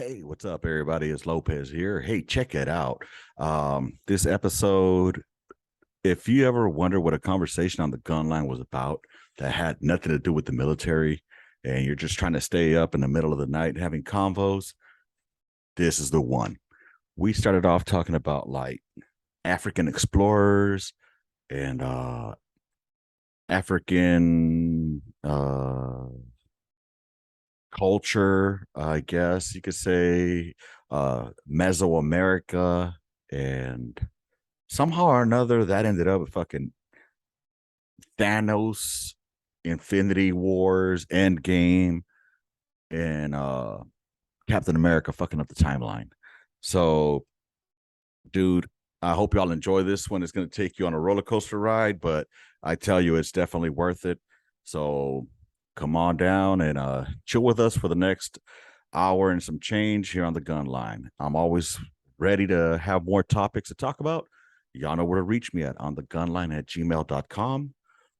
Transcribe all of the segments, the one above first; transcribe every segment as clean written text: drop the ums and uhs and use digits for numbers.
Hey, what's up, everybody? It's Lopez here. Hey, check it out. This episode, if you ever wonder what a conversation on the gun line was about that had nothing to do with the military, and you're just trying to stay up in the middle of the night having convos, this is the one. We started off talking about like African explorers and African culture, I guess you could say, Mesoamerica, and somehow or another that ended up with fucking Thanos, Infinity Wars, Endgame, and Captain America fucking up the timeline. So, dude, I hope y'all enjoy this one. It's going to take you on a roller coaster ride, but I tell you, it's definitely worth it. So come on down and chill with us for the next hour and some change here on the gun line. I'm always ready to have more topics to talk about. Y'all know where to reach me at on the gunline at gmail.com.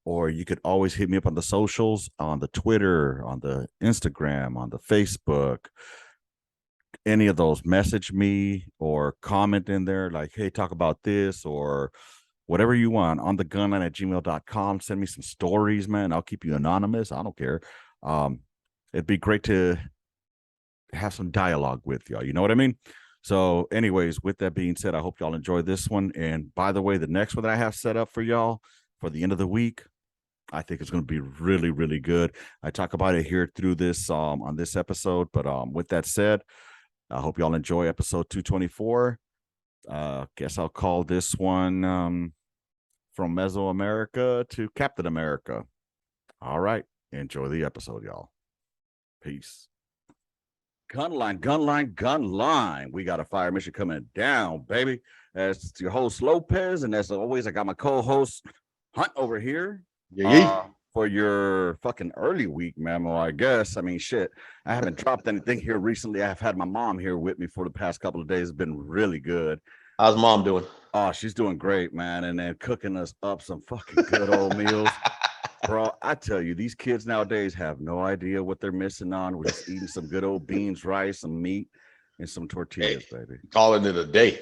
Or you could always hit me up on the socials, on the Twitter, on the Instagram, on the Facebook, any of those. Message me or comment in there like, hey, talk about this or whatever you want on the gunline at gmail.com. Send me some stories, man. I'll keep you anonymous. I don't care. It'd be great to have some dialogue with y'all. You know what I mean? So, anyways, with that being said, I hope y'all enjoy this one. And by the way, the next one that I have set up for y'all for the end of the week, I think it's going to be really, really good. I talk about it here through this on this episode. But with that said, I hope y'all enjoy episode 224. Guess I'll call this one from Mesoamerica to Captain America. All right. Enjoy the episode, y'all. Peace. Gunline, gunline, gunline. We got a fire mission coming down, baby. That's your host, Lopez. And as always, I got my co-host, Hunt, over here. For your fucking early week memo, I guess. I mean, shit, I haven't dropped anything here recently. I've had my mom here with me for the past couple of days. It's been really good. How's mom doing? Oh, she's doing great, man. And then cooking us up some fucking good old meals. Bro, I tell you, these kids nowadays have no idea what they're missing on. We're just eating some good old beans, rice, some meat, and some tortillas, baby. Calling it a day.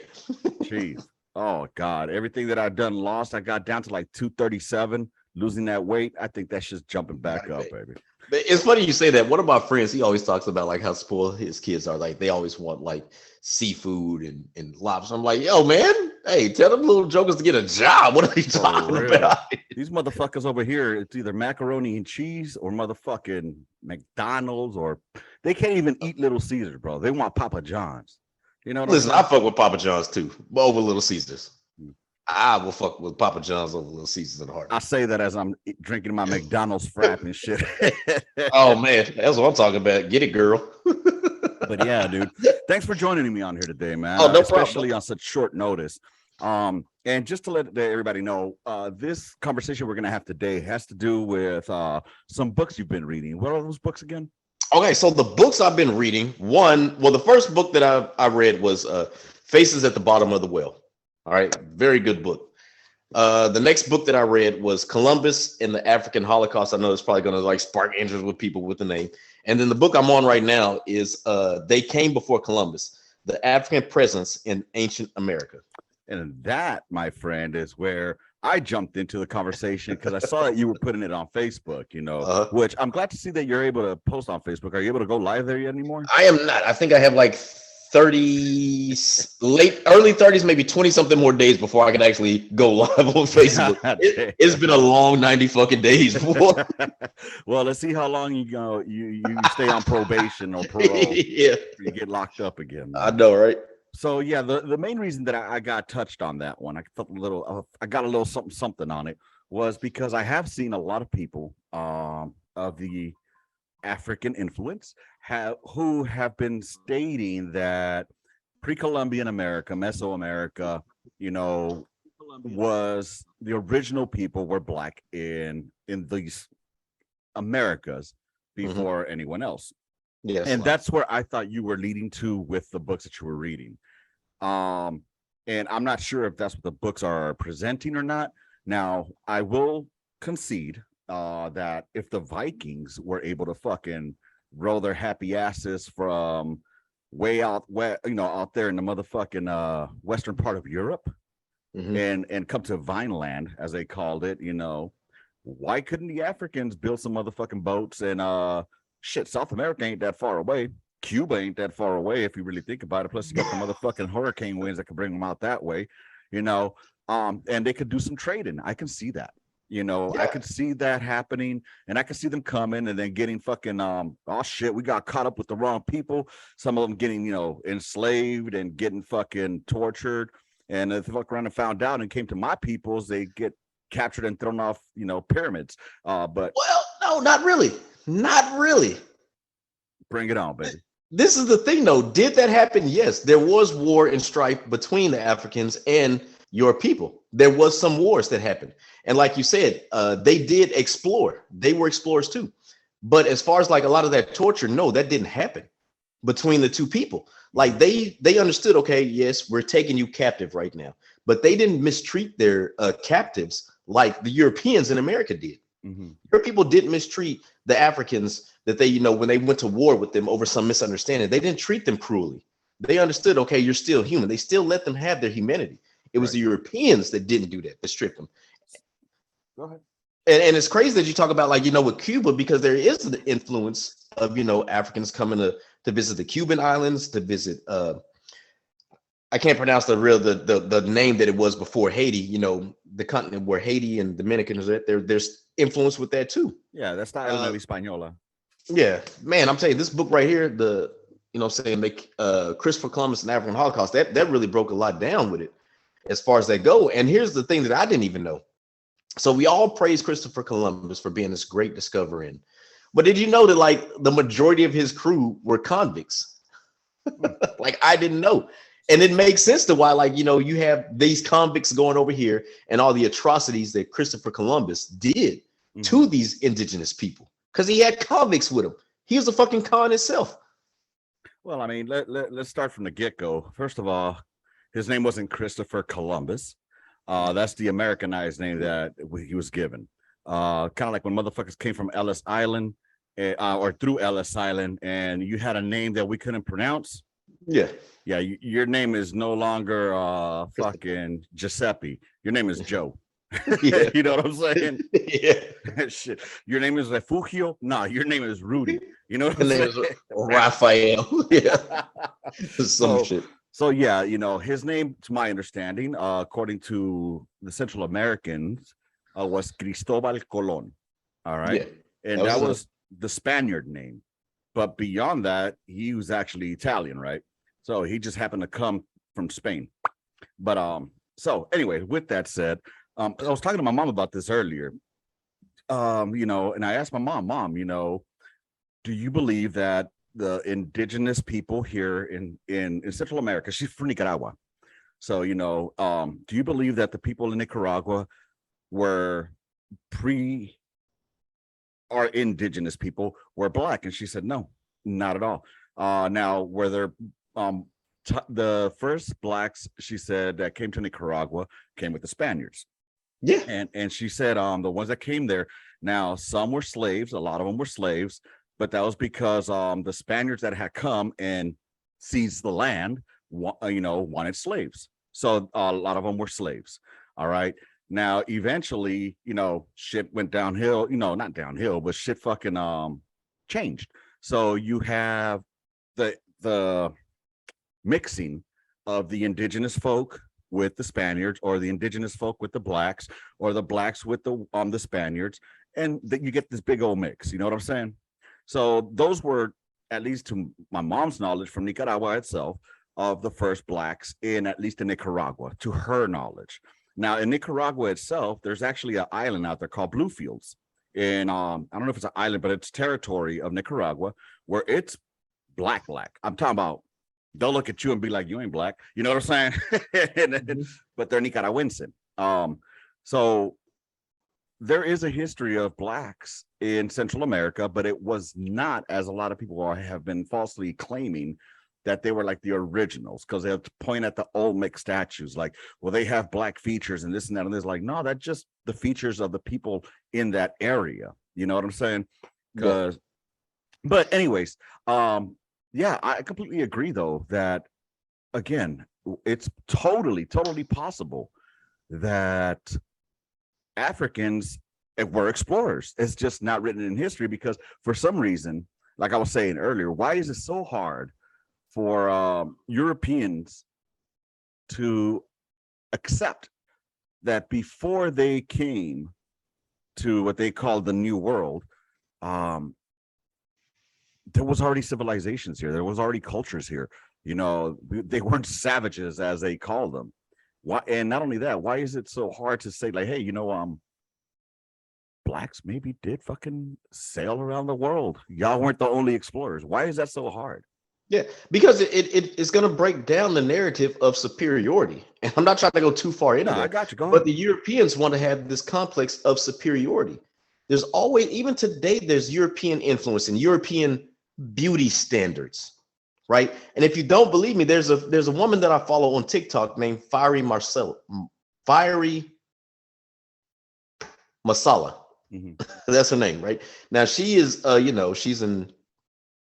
Jeez. Oh, God. Everything that I've done lost, I got down to like 237. Losing that weight, I think that's just jumping back up, baby. It's funny you say that. One of my friends, he always talks about like how spoiled his kids are. Like they always want like seafood and lobster. I'm like, yo, man, hey, tell them little jokers to get a job. What are they talking about? These motherfuckers over here, it's either macaroni and cheese or motherfucking McDonald's, or they can't even eat Little Caesars, bro. They want Papa John's. You know what Listen, I fuck with Papa John's too, but over Little Caesars. I will fuck with Papa John's over Little Caesars in the heart. I say that as I'm drinking my McDonald's frap and shit. Oh man, that's what I'm talking about. Get it, girl. But yeah, dude. Thanks for joining me on here today, man. Oh, no Especially problem. on such short notice. And just to let everybody know, this conversation we're gonna have today has to do with some books you've been reading. What are those books again? Okay, so the books I've been reading, the first book that I read was Faces at the Bottom of the Well. All right, very good book. The next book that I read was Columbus and the African Holocaust. I know it's probably going to like spark interest with people with the name. And then the book I'm on right now is They Came Before Columbus, the African Presence in Ancient America. And that, my friend, is where I jumped into the conversation because I saw that you were putting it on Facebook, which I'm glad to see that you're able to post on Facebook. Are you able to go live there yet anymore? I am not. I think I have like 30 early 30s, maybe 20 something more days before I can actually go live on Facebook. It's been a long 90 fucking days before. Well, let's see how long you stay on probation or parole. Yeah, you get locked up again, man. I know, right? So yeah, the main reason that I got touched on that one, I felt I got a little something on it, was because I have seen a lot of people of the African influence who have been stating that pre-Columbian America, Mesoamerica, was the original people were black in these Americas before anyone else. Yes, and that's where I thought you were leading to with the books that you were reading. And I'm not sure if that's what the books are presenting or not. Now, I will concede that if the Vikings were able to fucking roll their happy asses from way out where, out there in the motherfucking western part of Europe, and come to Vineland, as they called it, why couldn't the Africans build some motherfucking boats? And shit, South America ain't that far away. Cuba ain't that far away if you really think about it. Plus, you got the motherfucking hurricane winds that could bring them out that way, and they could do some trading. I can see that. I could see that happening, and I could see them coming and then getting fucking oh shit, we got caught up with the wrong people. Some of them getting enslaved and getting fucking tortured, and if they fuck around and found out and came to my peoples, they get captured and thrown off pyramids. But no, not really. Bring it on, baby. This is the thing, though. Did that happen? Yes, there was war and strife between the Africans and your people. There was some wars that happened, and like you said, they did explore. They were explorers too. But as far as like a lot of that torture, no, that didn't happen between the two people. Like they understood. Okay, yes, we're taking you captive right now, but they didn't mistreat their captives like the Europeans in America did. Your people didn't mistreat the Africans that they, when they went to war with them over some misunderstanding. They didn't treat them cruelly. They understood, okay, you're still human. They still let them have their humanity. It was the Europeans that didn't do that, that stripped them. Go ahead. And it's crazy that you talk about, like, with Cuba, because there is the influence of, Africans coming to visit the Cuban islands, to visit, I can't pronounce the name that it was before Haiti, the continent where Haiti and Dominicans are. There's influence with that too. Yeah, that's not La Española. Yeah, man, I'm telling you, this book right here, Christopher Columbus and African Holocaust, that really broke a lot down with it as far as that go. And here's the thing that I didn't even know. So we all praise Christopher Columbus for being this great discoverer. But did you know that like the majority of his crew were convicts? Like I didn't know. And it makes sense to why, like, you have these convicts going over here and all the atrocities that Christopher Columbus did to these indigenous people, because he had convicts with him. He was a fucking con himself. Well, I mean, let's start from the get-go. First of all, his name wasn't Christopher Columbus. That's the Americanized name that he was given. Kind of like when motherfuckers came from Ellis Island or through Ellis Island, and you had a name that we couldn't pronounce. Yeah, your name is no longer fucking Giuseppe. Your name is Joe. Yeah. You know what I'm saying? Yeah. Shit. Your name is Refugio? No, your name is Rudy. You know what I'm saying? Raphael. Yeah. Some shit. So yeah, his name, to my understanding, according to the Central Americans, was Cristobal Colon. All right. Yeah. And that was the Spaniard name. But beyond that, he was actually Italian, right? So he just happened to come from Spain. But so anyway, with that said, I was talking to my mom about this earlier. And I asked my mom, do you believe that the indigenous people here in Central America, she's from Nicaragua. So, do you believe that the people in Nicaragua were our indigenous people were black? And she said, no, not at all. Now, were there the first blacks, she said, that came to Nicaragua came with the Spaniards. Yeah. And she said the ones that came there, now some were slaves, a lot of them were slaves, but that was because the Spaniards that had come and seized the land, wanted slaves. So a lot of them were slaves. All right. Now, eventually, shit went downhill, not downhill, but shit fucking changed. So you have the mixing of the indigenous folk with the Spaniards, or the indigenous folk with the blacks, or the blacks with the Spaniards, and that you get this big old mix. You know what I'm saying? So those were, at least to my mom's knowledge from Nicaragua itself, of the first blacks at least in Nicaragua, to her knowledge. Now, in Nicaragua itself, there's actually an island out there called Bluefields. And I don't know if it's an island, but it's territory of Nicaragua where it's black. I'm talking about, they'll look at you and be like, you ain't black. You know what I'm saying? But they're Nicaraguense. So there is a history of blacks in Central America, but it was not, as a lot of people have been falsely claiming, that they were like the originals, because they have to point at the Olmec statues like, well, they have black features and this and that. And there's like, no, that's just the features of the people in that area. You know what I'm saying? Because, but anyways, Yeah, I completely agree though that again, it's totally possible that Africans were explorers. It's just not written in history because for some reason, like I was saying earlier, why is it so hard for Europeans to accept that before they came to what they call the New World, um, there was already civilizations here. There was already cultures here. You know, they weren't savages as they call them. Why? And not only that, why is it so hard to say like, hey, blacks maybe did fucking sail around the world. Y'all weren't the only explorers. Why is that so hard? Yeah, because it's going to break down the narrative of superiority. And I'm not trying to go too far into No, I that, got you. Go but ahead. the Europeans want to have this complex of superiority. There's always, even today, there's European influence and European beauty standards, right? And if you don't believe me, there's a woman that I follow on TikTok named Fiery Masala. Mm-hmm. That's her name, right? Now she is, she's an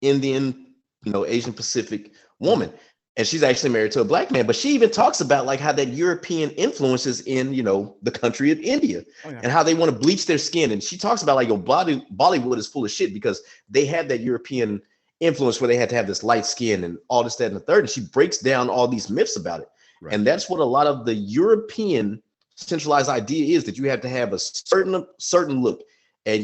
Indian, Asian Pacific Mm-hmm. woman. And she's actually married to a black man, but she even talks about like how that European influences in, the country of India Oh yeah. and how they want to bleach their skin. And she talks about like, Bollywood is full of shit because they had that European influence where they had to have this light skin and all this, that, and the third. And she breaks down all these myths about it. Right. And that's what a lot of the European centralized idea is, that you have to have a certain look. And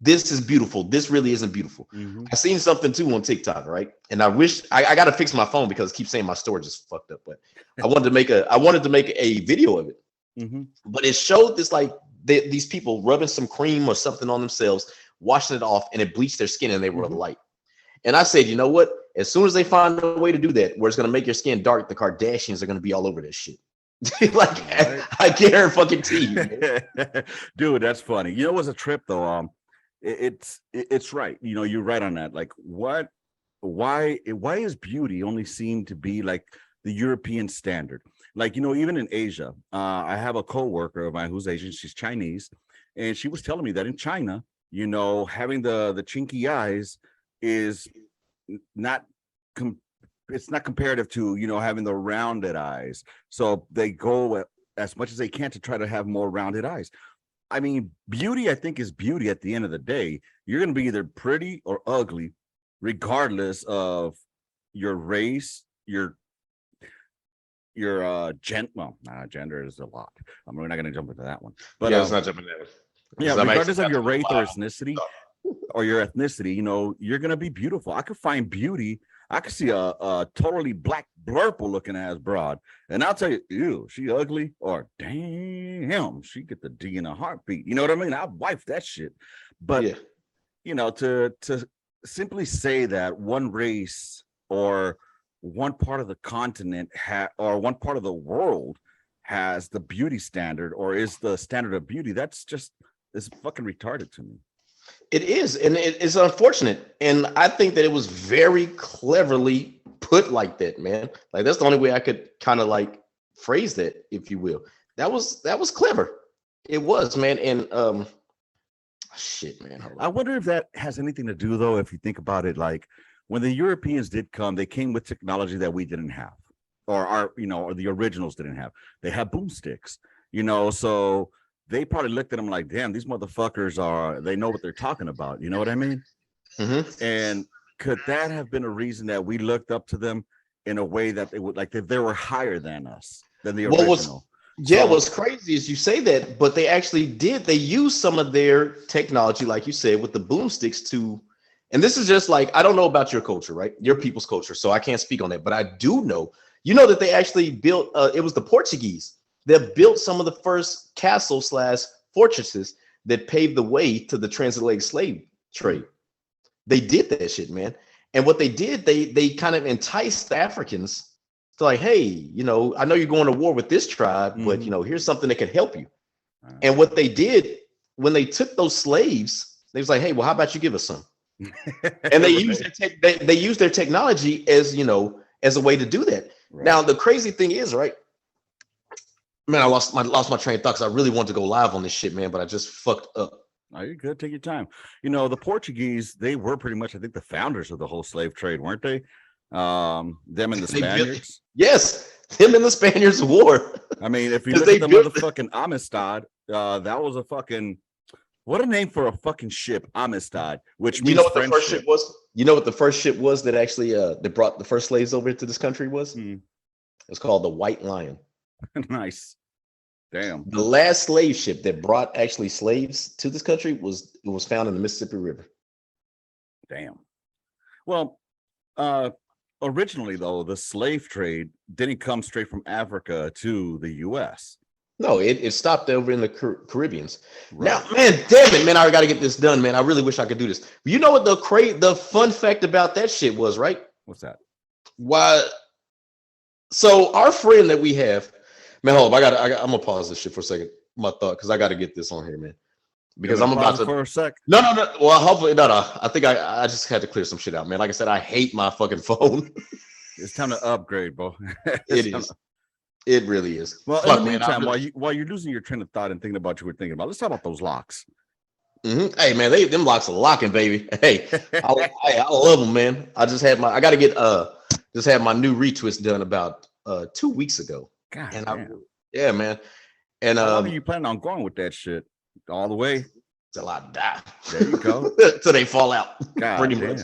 this is beautiful. This really isn't beautiful. Mm-hmm. I seen something too on TikTok, right? And I wish I got to fix my phone because it keeps saying my storage is fucked up. But I wanted to make a video of it. Mm-hmm. But it showed this like these people rubbing some cream or something on themselves, washing it off, and it bleached their skin, and they were Mm-hmm. light. And I said, you know what? As soon as they find a way to do that, where it's going to make your skin dark, the Kardashians are going to be all over this shit. Like, Right. I guarantee you. Dude, that's funny. You know what's a trip though? It's right. You're right on that. Like why is beauty only seen to be like the European standard? Like, even in Asia, I have a coworker of mine who's Asian, she's Chinese, and she was telling me that in China, having the chinky eyes is not it's not comparative to having the rounded eyes. So they go as much as they can to try to have more rounded eyes. I mean, beauty, I think, is beauty at the end of the day. You're going to be either pretty or ugly, regardless of your race, your gender is a lot. We're not going to jump into that one. But Yeah, let's not jump in there. yeah, regardless of your race or ethnicity or your ethnicity, you're going to be beautiful. I could find beauty. I could see a totally black blurple looking ass broad, and I'll tell you, ew, she ugly, or damn, she get the D in a heartbeat. You know what I mean? I wife that shit. But Yeah. to simply say that one race or one part of the continent or one part of the world has the beauty standard or is the standard of beauty, it's fucking retarded to me. It is, and it's unfortunate. And I think that it was very cleverly put like that, man. Like that's the only way I could kind of like phrase that, if you will. That was clever. It was, man. And shit, man. Hold I on. wonder if that has anything to do, though, if you think about it, like when the Europeans did come, they came with technology that we didn't have, or the originals didn't have. They had boomsticks, so they probably looked at them like, damn, these motherfuckers they know what they're talking about. You know what I mean? Mm-hmm. And could that have been a reason that we looked up to them in a way that they would like that they were higher than us, than the original? What's crazy is you say that, but they actually did. They used some of their technology, like you said, with the boomsticks to, and this is just like, I don't know about your culture, right? Your people's culture. So I can't speak on that, but I do know, that they actually built, it was the Portuguese that built some of the first castles / fortresses that paved the way to the transatlantic slave trade. They did that shit, man. And what they did, they kind of enticed the Africans to like, hey, I know you're going to war with this tribe, but here's something that can help you. And what they did when they took those slaves, they was like, hey, well, how about you give us some? And they used they used their technology as as a way to do that. Right. Now the crazy thing is, right? Man, I lost my train of thought because I really wanted to go live on this shit, man, but I just fucked up. Oh, you're good. Take your time. You know, the Portuguese, they were pretty much, I think, the founders of the whole slave trade, weren't they? Them and the They built, Spaniards. yes, them and the Spaniards war. I mean, if you Because look at they the built. motherfucking Amistad, that was a fucking what a name for a fucking ship, Amistad, which You know means what the first friendship. ship was? You know what the first ship was that actually that brought the first slaves over to this country was? It's called the White Lion. Nice. Damn. The last slave ship that brought actually slaves to this country was found in the Mississippi River. Damn. Well, originally though, the slave trade didn't come straight from Africa to the US. No, it stopped over in the Caribbeans. Right. Now, man, damn it, man, I got to get this done, man. I really wish I could do this. You know what the fun fact about that shit was, right? What's that? Why? So our friend that we have, man, hold up, I'm gonna pause this shit for a second. My thought, because I got to get this on here, man. Because I'm about to for a sec. No. Well, hopefully, no. I think I just had to clear some shit out, man. Like I said, I hate my fucking phone. It's time to upgrade, bro. It is. It really is. Well, Fuck, in the meantime, man, while you're losing your train of thought and thinking about what you were thinking about, let's talk about those locks. Mm-hmm. Hey, man, them locks are locking, baby. Hey, I love them, man. I just had my new retwist done about 2 weeks ago. God and damn. Yeah, man. And how long are you planning on going with that shit? All the way till I die. There you go. Till they fall out. God pretty damn. much.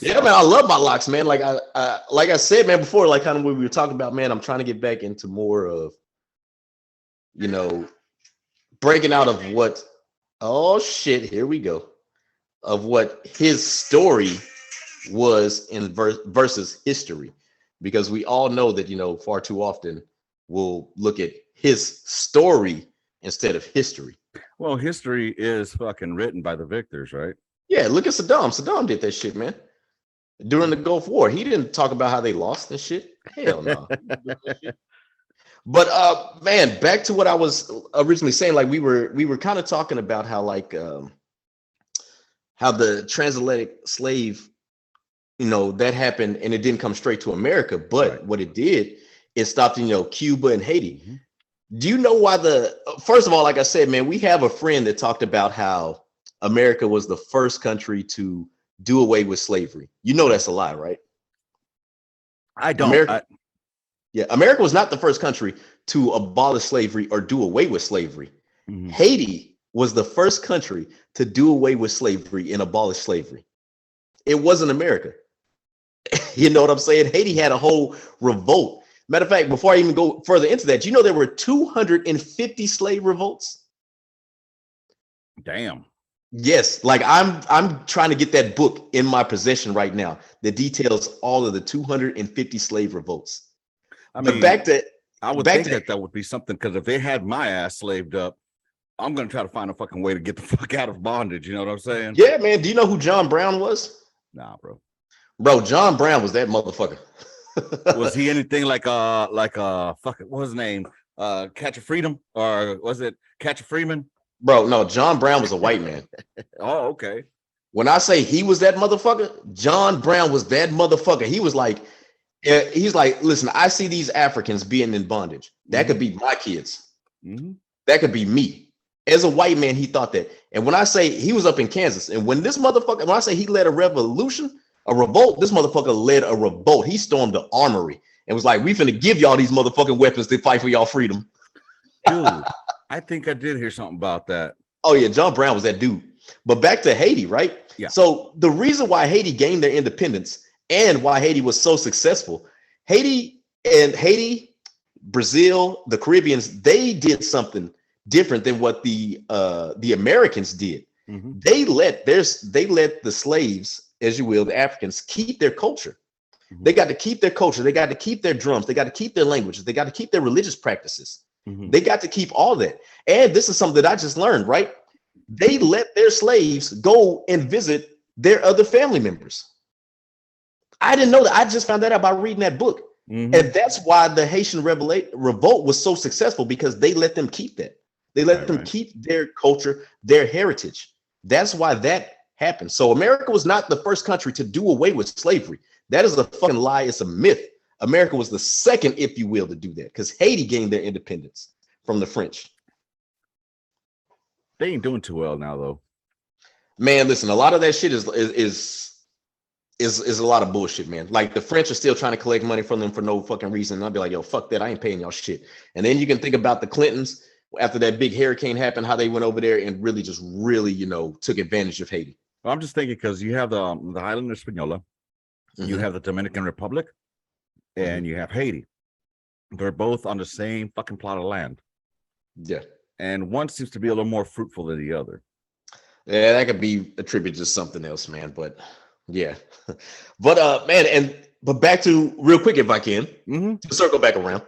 Yeah, man, I love my locks, man. Like I said, man, before, like kind of what we were talking about, man, I'm trying to get back into more of, you know, breaking out of what, oh shit, here we go, of what his story was in versus history, because we all know that, you know, far too often we'll look at his story instead of history. Well, history is fucking written by the victors, right? Yeah, look at Saddam. Saddam did that shit, man. During the Gulf War, he didn't talk about how they lost and shit. Hell no. But man, back to what I was originally saying. Like we were kind of talking about how like how the transatlantic slave, you know, that happened and it didn't come straight to America. But Right. what it did, it stopped in, you know, Cuba and Haiti. Mm-hmm. Do you know why first of all, like I said, man, we have a friend that talked about how America was the first country to do away with slavery. You know that's a lie, right? I don't. America was not the first country to abolish slavery or do away with slavery. Mm-hmm. Haiti was the first country to do away with slavery and abolish slavery. It wasn't America. You know what I'm saying? Haiti had a whole revolt. Matter of fact, before I even go further into that, you know there were 250 slave revolts? Damn. Yes, like I'm trying to get that book in my possession right now that details all of the 250 slave revolts. I mean, I would think that would be something, because if they had my ass slaved up, I'm gonna try to find a fucking way to get the fuck out of bondage. You know what I'm saying? Yeah, man. Do you know who John Brown was? Nah, bro. Bro, John Brown was that motherfucker. Was he anything like fuck it, what was his name? Catch a Freedom, or was it Catch a Freeman? Bro, no, John Brown was a white man. Oh, okay. When I say he was that motherfucker, John Brown was that motherfucker. He was like, he's like, listen, I see these Africans being in bondage. That could be my kids. Mm-hmm. That could be me. As a white man, he thought that. And when I say he was up in Kansas, and when I say he led a revolution, a revolt, this motherfucker led a revolt. He stormed the armory and was like, we finna give y'all these motherfucking weapons to fight for y'all freedom. Dude, I think I did hear something about that. Oh yeah, John Brown was that dude. But back to Haiti, right? Yeah. So the reason why Haiti gained their independence and why Haiti was so successful, Haiti, Brazil, the Caribbeans, they did something different than what the Americans did. Mm-hmm. They let the slaves, as you will, the Africans, keep their culture. Mm-hmm. They got to keep their culture. They got to keep their drums. They got to keep their languages. They got to keep their religious practices. Mm-hmm. They got to keep all that. And this is something that I just learned, right? They let their slaves go and visit their other family members. I didn't know that. I just found that out by reading that book. Mm-hmm. And that's why the Haitian revolt was so successful, because they let them keep that. They let them keep their culture, their heritage. That's why that happened. So America was not the first country to do away with slavery. That is a fucking lie. It's a myth. America was the second, if you will, to do that, because Haiti gained their independence from the French. They ain't doing too well now, though. Man, listen, a lot of that shit is a lot of bullshit, man. Like the French are still trying to collect money from them for no fucking reason. And I'll be like, yo, fuck that. I ain't paying y'all shit. And then you can think about the Clintons after that big hurricane happened, how they went over there and really just took advantage of Haiti. Well, I'm just thinking because you have the Island of Hispaniola, you have the Dominican Republic, and you have Haiti. They're both on the same fucking plot of land. Yeah. And one seems to be a little more fruitful than the other. Yeah, that could be attributed to something else, man. But yeah. But man, but back to real quick if I can to circle back around.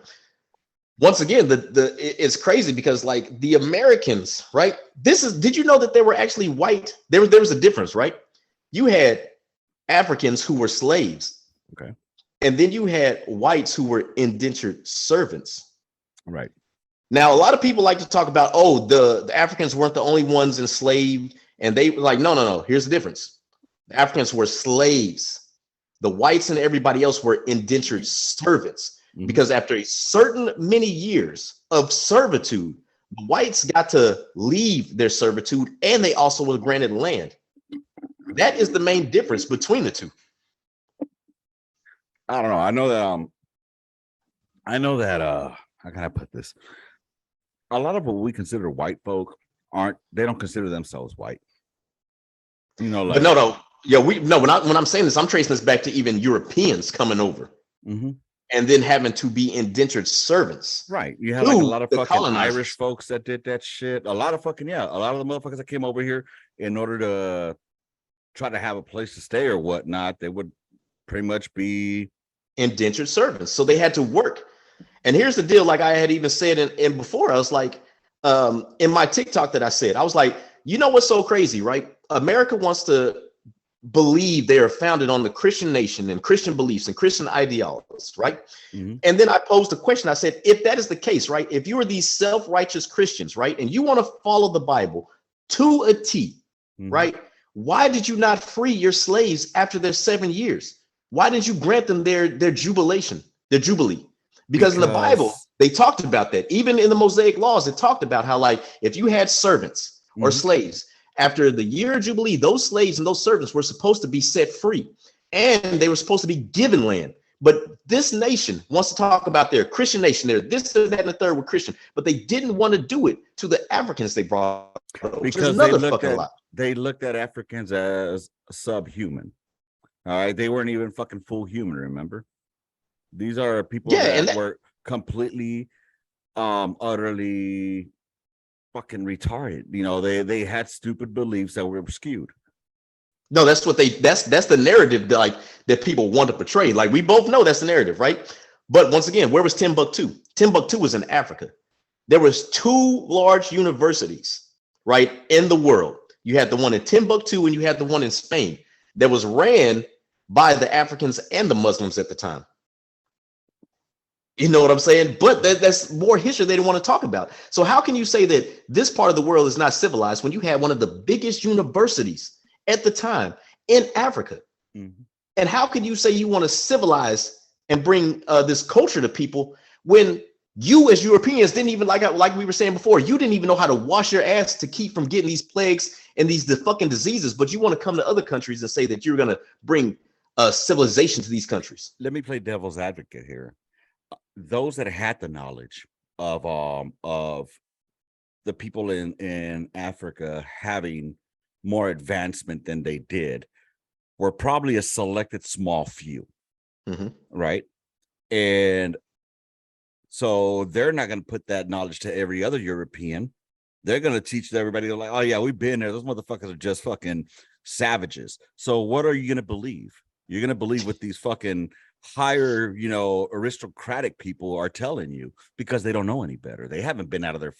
Once again, it's crazy because like the Americans, right? Did you know that they were actually white? There was a difference, right? You had Africans who were slaves. Okay. And then you had whites who were indentured servants. Right. Now, a lot of people like to talk about, the Africans weren't the only ones enslaved. And they were like, no. Here's the difference. The Africans were slaves. The whites and everybody else were indentured servants. Because after a certain many years of servitude, the whites got to leave their servitude and they also were granted land. That is the main difference between the two. I don't know. I know that how can I put this? A lot of what we consider white folk they don't consider themselves white. You know, like but no. Yeah, when I'm saying this, I'm tracing this back to even Europeans coming over. And then having to be indentured servants. Right. You have like a lot of fucking Irish folks that did that shit. A lot of the motherfuckers that came over here in order to try to have a place to stay or whatnot, they would pretty much be indentured servants. So they had to work. And here's the deal, like I had even said in before, I was like, in my TikTok that I said, I was like, you know what's so crazy, right? America wants to believe they are founded on the Christian nation and Christian beliefs and Christian ideologies, right? And then I posed a question. I said, if that is the case, right? If you are these self-righteous Christians, right? And you want to follow the Bible to a T, right? Why did you not free your slaves after their 7 years? Why didn't you grant them their jubilation, their jubilee? Because in the Bible, they talked about that. Even in the Mosaic laws, it talked about how like if you had servants or slaves, after the year of Jubilee, those slaves and those servants were supposed to be set free and they were supposed to be given land. But this nation wants to talk about their Christian nation. They're this, that, and the third were Christian, but they didn't want to do it to the Africans they brought. Because they looked at Africans as subhuman. All right. They weren't even fucking full human, remember? These are people that were completely, utterly fucking retarded. You know, they had stupid beliefs that were skewed. No, that's the narrative that people want to portray. Like we both know that's the narrative, right? But once again, where was Timbuktu? Timbuktu was in Africa. There was 2 large universities, right, in the world. You had the one in Timbuktu and you had the one in Spain that was ran by the Africans and the Muslims at the time. You know what I'm saying? But that's more history they didn't want to talk about. So how can you say that this part of the world is not civilized when you had one of the biggest universities at the time in Africa? And how can you say you want to civilize and bring this culture to people when you as Europeans didn't even, like we were saying before, you didn't even know how to wash your ass to keep from getting these plagues and the fucking diseases, but you want to come to other countries and say that you're going to bring civilization to these countries. Let me play devil's advocate here. Those that had the knowledge of the people in Africa having more advancement than they did were probably a selected small few, right? And so they're not going to put that knowledge to every other European. They're going to teach everybody like, oh yeah, we've been there. Those motherfuckers are just fucking savages. So what are you going to believe? You're going to believe what these fucking higher, aristocratic people are telling you because they don't know any better. They haven't been out of their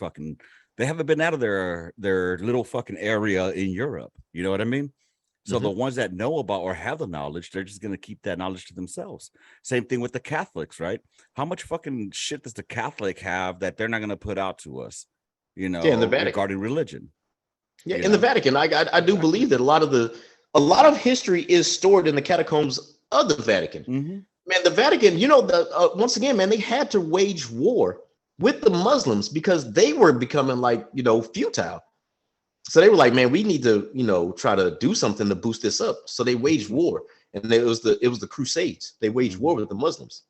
little fucking area in Europe. You know what I mean? So the ones that know about or have the knowledge, they're just going to keep that knowledge to themselves. Same thing with the Catholics, right? How much fucking shit does the Catholic have that they're not going to put out to us, in the Vatican, regarding religion? Yeah, in the Vatican, I do believe that a lot of history is stored in the catacombs of the Vatican. Man, the Vatican, once again, man, they had to wage war with the Muslims because they were becoming futile. So they were like, man, we need to, try to do something to boost this up. So they waged war, and it was the Crusades. They waged war with the Muslims.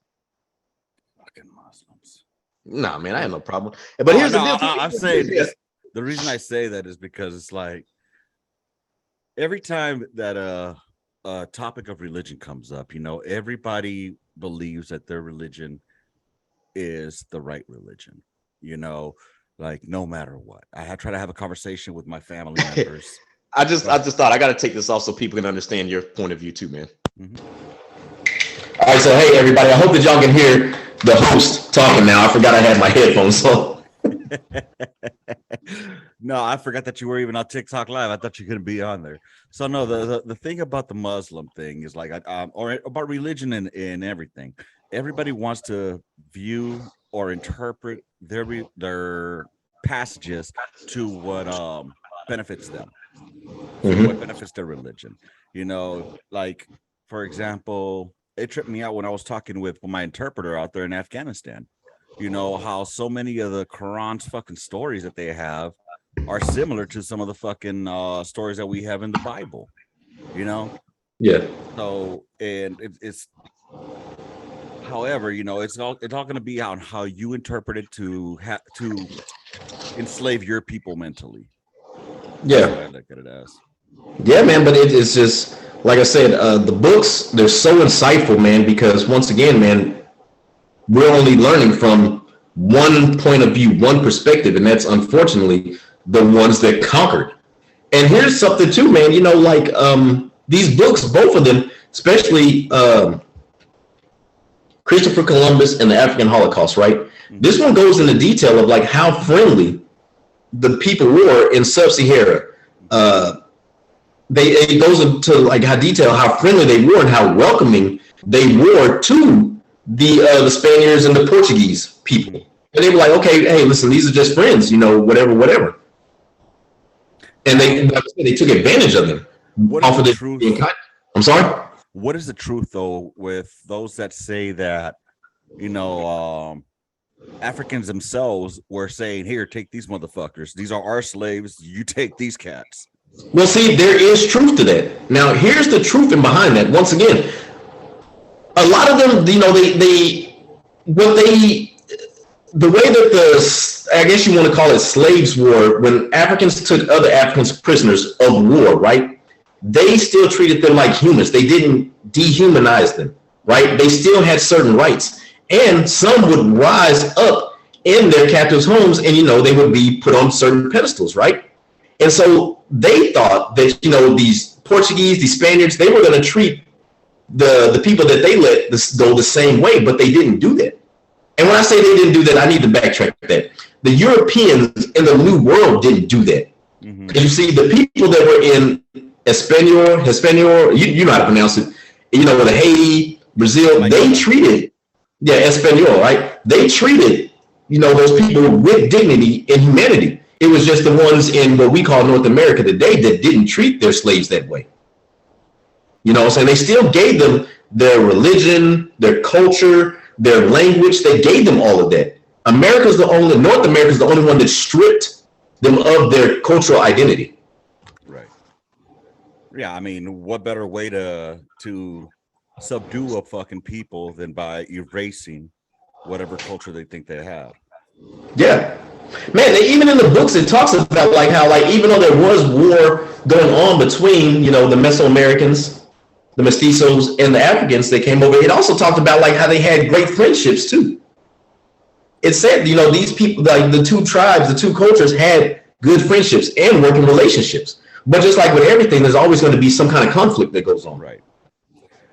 Fucking Muslims. Nah, man, I have no problem. But here's the deal. I'm saying the reason I say that is because it's like every time that a topic of religion comes up, everybody believes that their religion is the right religion. Like no matter what. I try to have a conversation with my family members. I just thought I got to take this off so people can understand your point of view too, man. Mm-hmm. All right, so hey everybody, I hope that y'all can hear the host talking now. I forgot I had my headphones on. No, I forgot that you were even on TikTok Live. I thought you couldn't be on there. So no, the thing about the Muslim thing is like, or about religion and everything. Everybody wants to view or interpret their passages to what benefits them, what benefits their religion. Like for example, it tripped me out when I was talking with my interpreter out there in Afghanistan. How so many of the Quran's fucking stories that they have are similar to some of the fucking stories that we have in the Bible. Yeah. So and it's however, it's all going to be on how you interpret it to enslave your people mentally. Yeah. That's what I look at it as. Yeah, man, but it's just like I said, the books, they're so insightful, man, because once again, man, we're only learning from one point of view, one perspective, and that's unfortunately the ones that conquered. And here's something too, man, like these books, both of them, especially Christopher Columbus and the African Holocaust, right? Mm-hmm. This one goes into detail of like how friendly the people were in Sub-Sahara. It goes into like how friendly they were and how welcoming they were to the Spaniards and the Portuguese people. And they were like, okay, hey, listen, these are just friends, whatever. And they took advantage of them. Off of the truth? I'm sorry? What is the truth though with those that say that, Africans themselves were saying, here, take these motherfuckers. These are our slaves. You take these cats. Well, see, there is truth to that. Now, here's the truth in behind that. Once again, a lot of them, the way that I guess you want to call it slaves war, when Africans took other Africans prisoners of war, right? They still treated them like humans. They didn't dehumanize them, right? They still had certain rights. And some would rise up in their captives' homes and, they would be put on certain pedestals, right? And so they thought that, these Portuguese, these Spaniards, they were going to treat the people that they let go the same way, but they didn't do that. And when I say they didn't do that, I need to backtrack that. The Europeans in the New World didn't do that. Mm-hmm. You see, the people that were in Hispaniola, you know how to pronounce it, the Haiti, Brazil, they treated, Espanol, right? They treated, those people with dignity and humanity. It was just the ones in what we call North America today that didn't treat their slaves that way. What I'm saying? They still gave them their religion, their culture, their language. They gave them all of that. North America is the only one that stripped them of their cultural identity. Right. Yeah, I mean, what better way to subdue a fucking people than by erasing whatever culture they think they have? Yeah. Man, even in the books, it talks about like how, like, even though there was war going on between, the Mesoamericans, the mestizos, and the Africans that came over, it also talked about like how they had great friendships too. It said, these people, like the two tribes, the two cultures had good friendships and working relationships. But just like with everything, there's always going to be some kind of conflict that goes on. Right.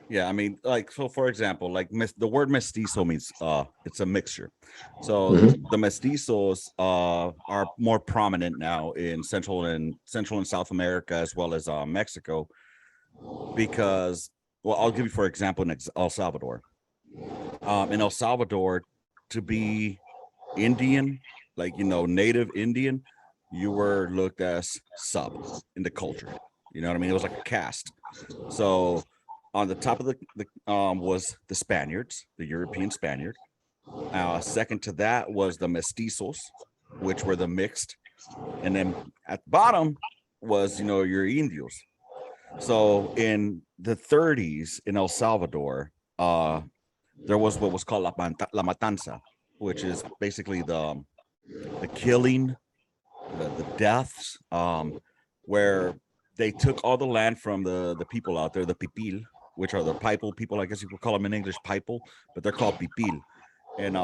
Yeah, I mean, like, so for example, like the word mestizo means it's a mixture. So the mestizos are more prominent now in Central and South America, as well as Mexico, because, well, I'll give you, for example, in El Salvador. In El Salvador, to be Indian, like, native Indian, you were looked as sub in the culture. You know what I mean? It was like a caste. So on the top of the was the Spaniards, the European Spaniard. Second to that was the mestizos, which were the mixed. And then at the bottom was, your Indios. So in the 30s in El Salvador, there was what was called La Matanza, which is basically the killing, the deaths, where they took all the land from the people out there, the pipil, which are the pipal people. I guess you could call them in English pipal, but they're called pipil. And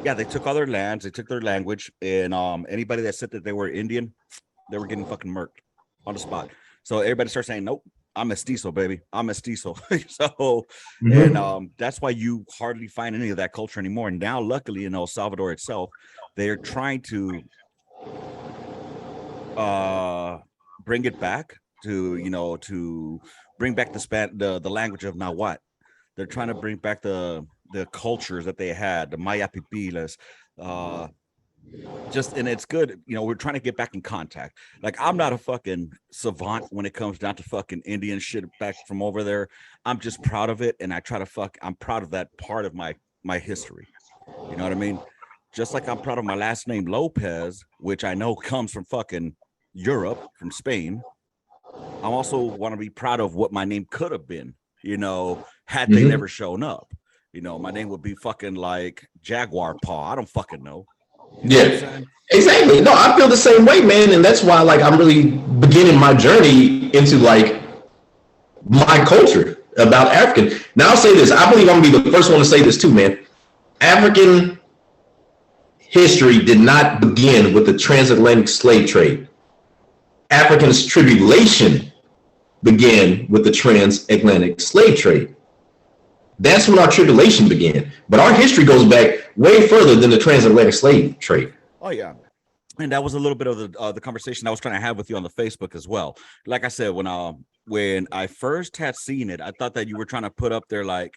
yeah, they took all their lands, they took their language, and anybody that said that they were Indian, they were getting fucking murked on the spot. So everybody starts saying, nope, I'm mestizo, baby. I'm mestizo. So, and that's why you hardly find any of that culture anymore. And now, luckily, in El Salvador itself, they're trying to bring it back to bring back the language of Nahuatl. They're trying to bring back the cultures that they had, the Maya Pipilas, and it's good. We're trying to get back in contact. Like, I'm not a fucking savant when it comes down to fucking Indian shit back from over there. I'm just proud of it, and I'm proud of that part of my history. You know what I mean? Just like I'm proud of my last name Lopez, which I know comes from fucking Europe, from Spain. I also want to be proud of what my name could have been, had they never shown up. My name would be fucking like Jaguar Paw. I don't fucking know. Yeah, exactly. No, I feel the same way, man. And that's why, like, I'm really beginning my journey into, like, my culture about African. Now, I'll say this. I believe I'm going to be the first one to say this too, man. African history did not begin with the transatlantic slave trade. African's tribulation began with the transatlantic slave trade. That's when our tribulation began. But our history goes back way further than the transatlantic slave trade. Oh, yeah. And that was a little bit of the conversation I was trying to have with you on the Facebook as well. Like I said, when I first had seen it, I thought that you were trying to put up there, like,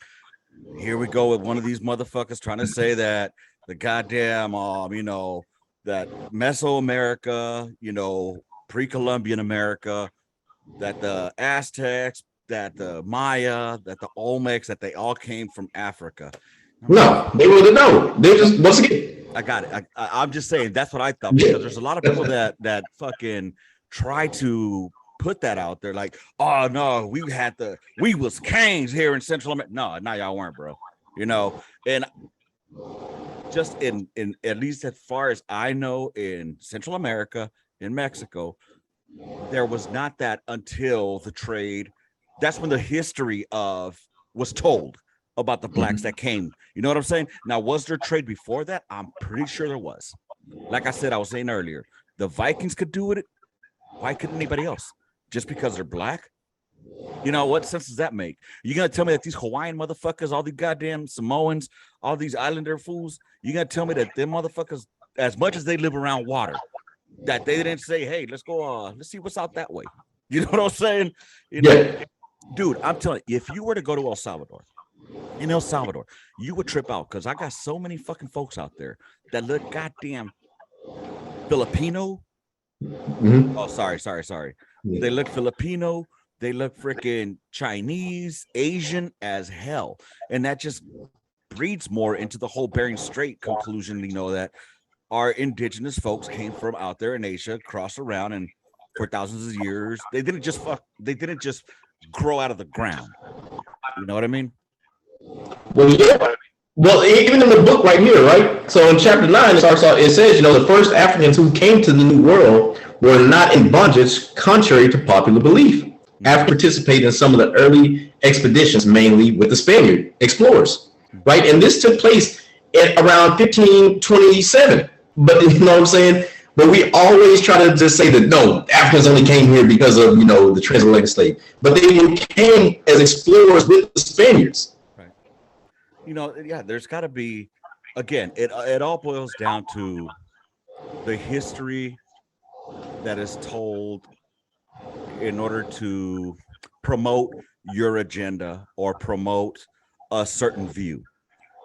here we go with one of these motherfuckers trying to say that the goddamn, that Mesoamerica, pre-Columbian America, that the Aztecs, that the Maya, that the Olmecs, that they all came from Africa. No, they wouldn't know. They just, once again, I got it. I'm just saying that's what I thought, because there's a lot of people that fucking try to put that out there, like, oh no, we was kings here in Central America. No, y'all weren't, bro. And just in at least as far as I know, in Central America, in Mexico, there was not that until the trade. That's when the history was told about the blacks that came. You know what I'm saying? Now, was there trade before that? I'm pretty sure there was. Like I said, I was saying earlier, the Vikings could do it. Why couldn't anybody else? Just because they're black? What sense does that make? You're going to tell me that these Hawaiian motherfuckers, all these goddamn Samoans, all these islander fools, you're going to tell me that them motherfuckers, as much as they live around water, that they didn't say, hey, let's go, let's see what's out that way. You know what I'm saying? Dude, I'm telling you, if you were to go to El Salvador, you would trip out, because I got so many fucking folks out there that look goddamn Filipino. Oh, sorry. They look Filipino. They look freaking Chinese, Asian as hell. And that just breeds more into the whole Bering Strait conclusion, that our indigenous folks came from out there in Asia, crossed around, and for thousands of years, they didn't just grow out of the ground. You know what I mean? Well, yeah. Well, even in the book right here, right? So in chapter 9, it says, the first Africans who came to the New World were not in bondage, contrary to popular belief. Africa participated in some of the early expeditions, mainly with the Spaniard explorers, right? And this took place at around 1527. But you know what I'm saying? But we always try to just say that, no, Africans only came here because of, the transatlantic slave. But they came as explorers with the Spaniards. Right. There's got to be, again, it all boils down to the history that is told in order to promote your agenda or promote a certain view.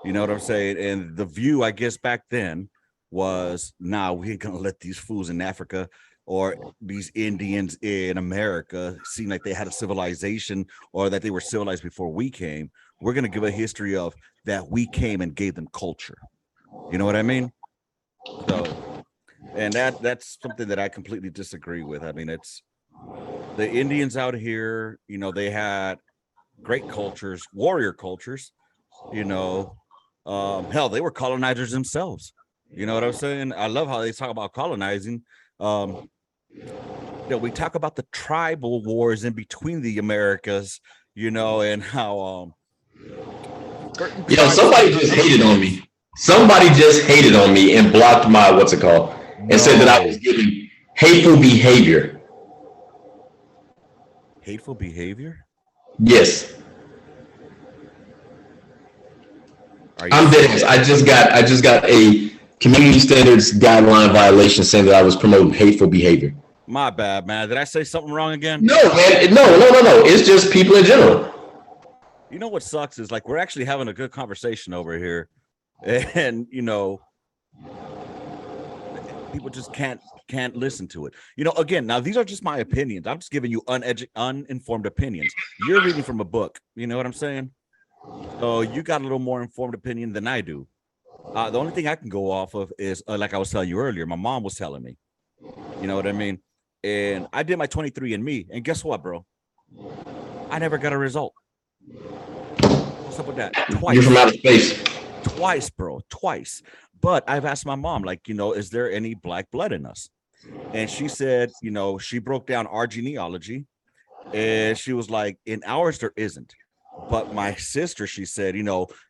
You know what I'm saying? And the view, I guess, back then was, nah, we ain't gonna let these fools in Africa or these Indians in America seem like they had a civilization or that they were civilized before we came. We're gonna give a history of that we came and gave them culture. You know what I mean? So, And that's something that I completely disagree with. I mean, it's the Indians out here, they had great cultures, warrior cultures, you know. Hell, they were colonizers themselves. You know what I'm saying? I love how they talk about colonizing. We talk about the tribal wars in between the Americas, and how somebody just hated on me. Somebody just hated on me and blocked my and said that I was giving hateful behavior. Hateful behavior? Yes. I'm dead. I just got a community standards guideline violation saying that I was promoting hateful behavior. My bad, man. Did I say something wrong again? No, man. No. It's just people in general. You know what sucks is we're actually having a good conversation over here, and people just can't listen to it. Again, now these are just my opinions. I'm just giving you uninformed opinions. You're reading from a book. You know what I'm saying? So you got a little more informed opinion than I do. The only thing I can go off of is like I was telling you earlier, my mom was telling me. You know what I mean? And I did my 23andMe, and guess what, bro? I never got a result. What's up with that? Twice. You're from outer space. Twice, bro. Twice. But I've asked my mom, is there any black blood in us? And she said, she broke down our genealogy, and she was like, in ours, there isn't. But my sister, she said,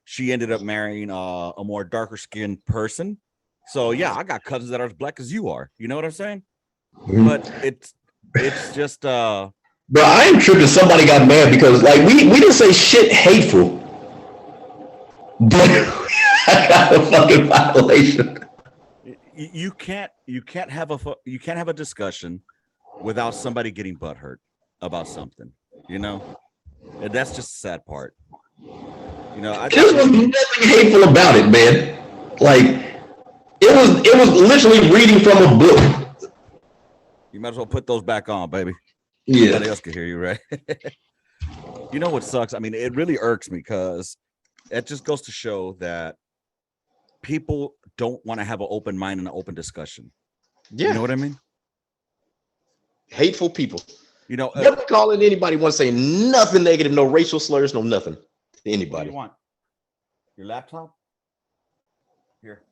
she ended up marrying a more darker skinned person. So yeah, I got cousins that are as black as you are. You know what I'm saying? Mm-hmm. But it's just Bro, I am tripping. Somebody got mad because we didn't say shit hateful. But I got a fucking violation. You can't have a discussion without somebody getting butthurt about something, And that's just the sad part. There was nothing hateful about it, man. It was literally reading from a book. You might as well put those back on, baby. Yeah. Nobody else can hear you, right? You know what sucks? I mean, it really irks me because it just goes to show that people don't want to have an open mind and an open discussion. Yeah. You know what I mean? Hateful people. Never calling anybody want to say nothing negative, no racial slurs, no nothing to anybody. What do you want? Your laptop? Here.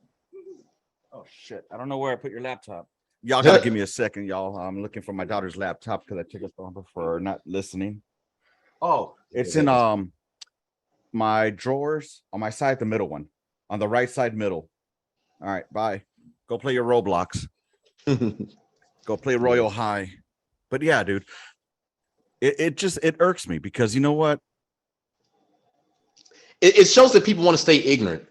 Oh shit! I don't know where I put your laptop. Y'all gotta give me a second, y'all. I'm looking for my daughter's laptop because I took it from her for not listening. Oh, it's in my drawers on my side, the middle one, on the right side middle. All right, bye. Go play your Roblox. Go play Royal High. But yeah, dude, it irks me because you know what? It shows that people want to stay ignorant,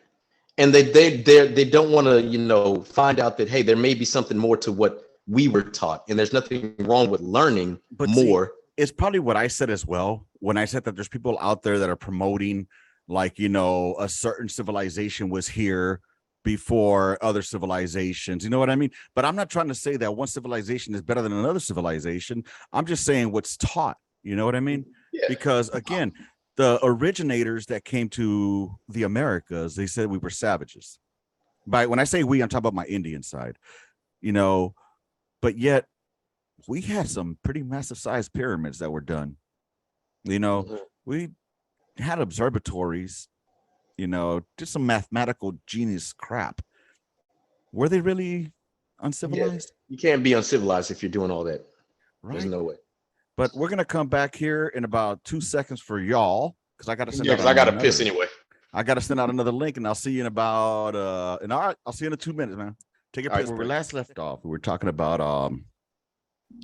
and they don't want to find out that hey, there may be something more to what we were taught, and there's nothing wrong with learning more. It's probably what I said as well when I said that there's people out there that are promoting a certain civilization was here before other civilizations, you know what I mean? But I'm not trying to say that one civilization is better than another civilization. I'm just saying what's taught, you know what I mean? Yeah. Because again, the originators that came to the Americas, they said we were savages. When I say we, I'm talking about my Indian side, but yet we had some pretty massive sized pyramids that were done. We had observatories, just some mathematical genius crap. Were they really uncivilized? Yeah, you can't be uncivilized if you're doing all that. Right? There's no way. But we're gonna come back here in about 2 seconds for y'all because I got to send. Yeah, because I got to piss anyway. I got to send out another link, and I'll see you in about I'll see you in 2 minutes, man. Take it where we last left off. We were talking about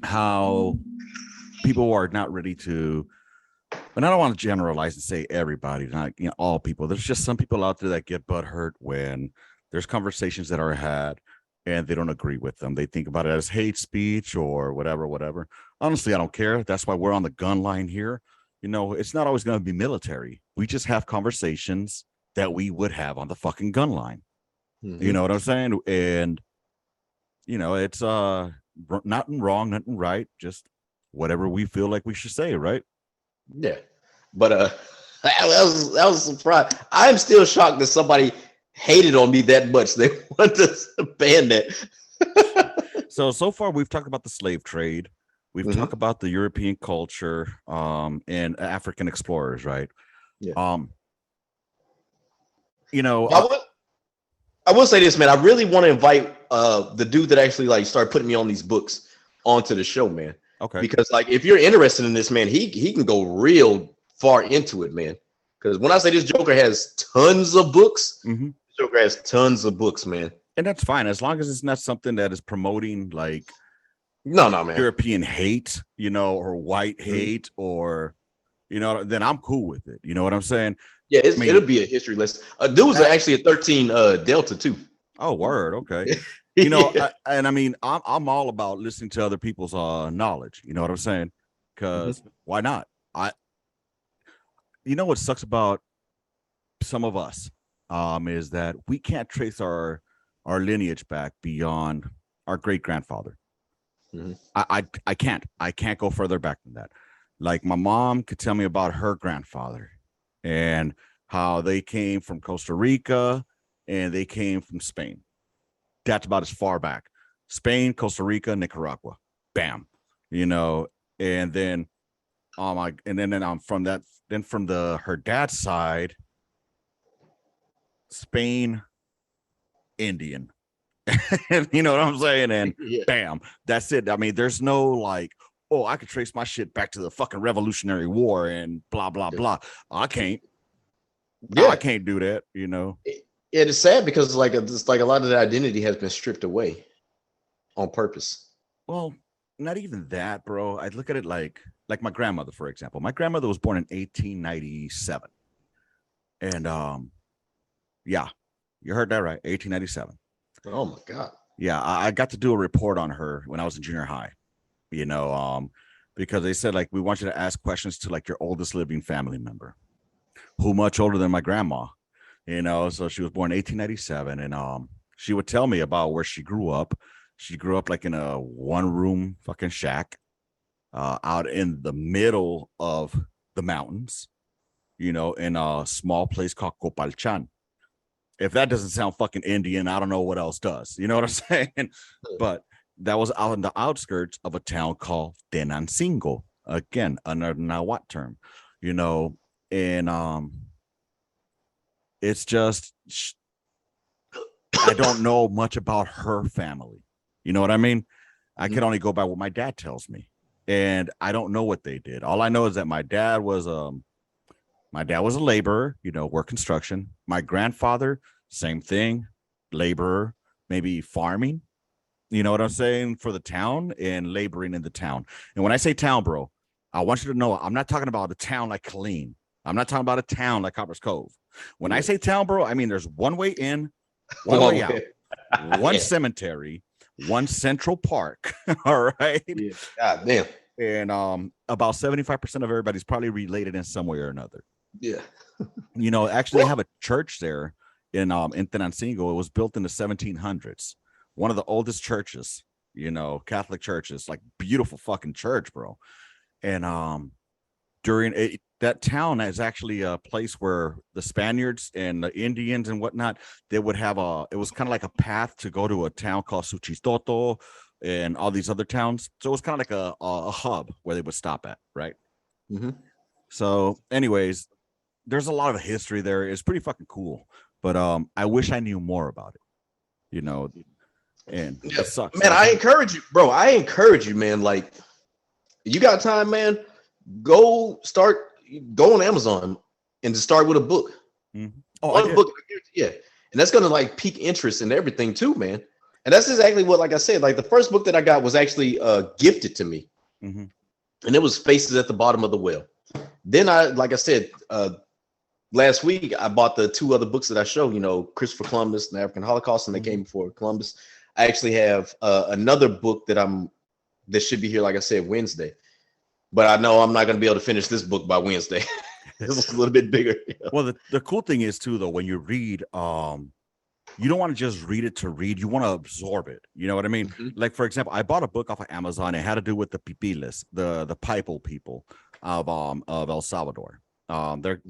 how people are not ready to. But I don't want to generalize and say everybody, not all people. There's just some people out there that get butthurt when there's conversations that are had and they don't agree with them. They think about it as hate speech or whatever. Honestly, I don't care. That's why we're on the gun line here. It's not always going to be military. We just have conversations that we would have on the fucking gun line. Mm-hmm. You know what I'm saying? And, it's nothing wrong, nothing right. Just whatever we feel like we should say, right? Yeah, but that was a surprise. I'm still shocked that somebody hated on me that much. They want to ban that. So far we've talked about the slave trade. We've talked about the European culture, and African explorers, right? Yeah. Um, you know, I will, I will say this, man. I really want to invite the dude that actually like started putting me on these books onto the show, man. okay. Because like if you're interested in this, man, he can go real far into it, man. Because when I say this Joker has tons of books, Mm-hmm. Joker has tons of books, man. And that's fine as long as it's not something that is promoting like No, no, man. European hate, or white hate, or then I'm cool with it. You know what I'm saying? Yeah, I mean, it'll be a history lesson. Dude was actually a 13 Delta too. oh, word, okay. Yeah. And I mean, I'm all about listening to other people's knowledge. You know what I'm saying? Because why not? What sucks about some of us, is that we can't trace our lineage back beyond our great grandfather. I can't go further back than that. Like my mom could tell me about her grandfather and how they came from Costa Rica and they came from Spain. That's about as far back. Spain, Costa Rica, Nicaragua. Bam. And then I'm from that, then from her dad's side, Spain, Indian. You know what I'm saying? And bam, that's it. I mean, there's no like, oh, I could trace my shit back to the fucking Revolutionary War and blah, blah, blah. I can't. Yeah. I can't do that, It is sad because it's like a lot of the identity has been stripped away on purpose. Well, not even that, bro. I look at it like my grandmother, for example. My grandmother was born in 1897. And yeah, you heard that right. 1897. Oh my God. Yeah, I got to do a report on her when I was in junior high, because they said, like, we want you to ask questions to like your oldest living family member, who much older than my grandma, so she was born in 1897. And she would tell me about where she grew up. She grew up like in a 1-room fucking shack out in the middle of the mountains, in a small place called Copalchan. If that doesn't sound fucking Indian, I don't know what else does. You know what I'm saying? But that was out on the outskirts of a town called Tenancingo. Again, another Nahuatl term, and it's just, I don't know much about her family. You know what I mean? I can only go by what my dad tells me. And I don't know what they did. All I know is that my dad was a laborer, work construction. My grandfather, same thing, laborer, maybe farming, you know what I'm saying, for the town and laboring in the town. And when I say town, bro, I want you to know I'm not talking about a town like Killeen. I'm not talking about a town like Copper's Cove. When I say town, bro, I mean there's one way in, one way out, one cemetery, one central park. All right. Yeah. God damn. And about 75% of everybody's probably related in some way or another. Yeah. Actually, they have a church there in Tenancingo. It was built in the 1700s. One of the oldest churches, Catholic churches, like beautiful fucking church, bro. And during that town is actually a place where the Spaniards and the Indians and whatnot, they would have it was kind of like a path to go to a town called Suchistoto and all these other towns. So it was kind of like a hub where they would stop at, right? So anyways, there's a lot of history there. It's pretty fucking cool, but I wish I knew more about it, and it sucks. Man, I encourage you, bro. I encourage you, man. Like, you got time, man, go on Amazon and just start with a book. One book, yeah. And that's gonna like pique interest in everything too, man. And that's exactly what, like I said, like the first book that I got was actually gifted to me. And it was Faces at the Bottom of the Well. Then like I said, last week I bought the 2 other books that I show, Christopher Columbus and the African Holocaust, and they came before Columbus. I actually have another book that should be here, like I said, Wednesday. But I know I'm not going to be able to finish this book by Wednesday. It's a little bit bigger. Well, the cool thing is too, though, when you read, you don't want to just read it to read. You want to absorb it. You know what I mean? Like, for example, I bought a book off of Amazon. It had to do with the Pipiles, the Paipo people of El Salvador. There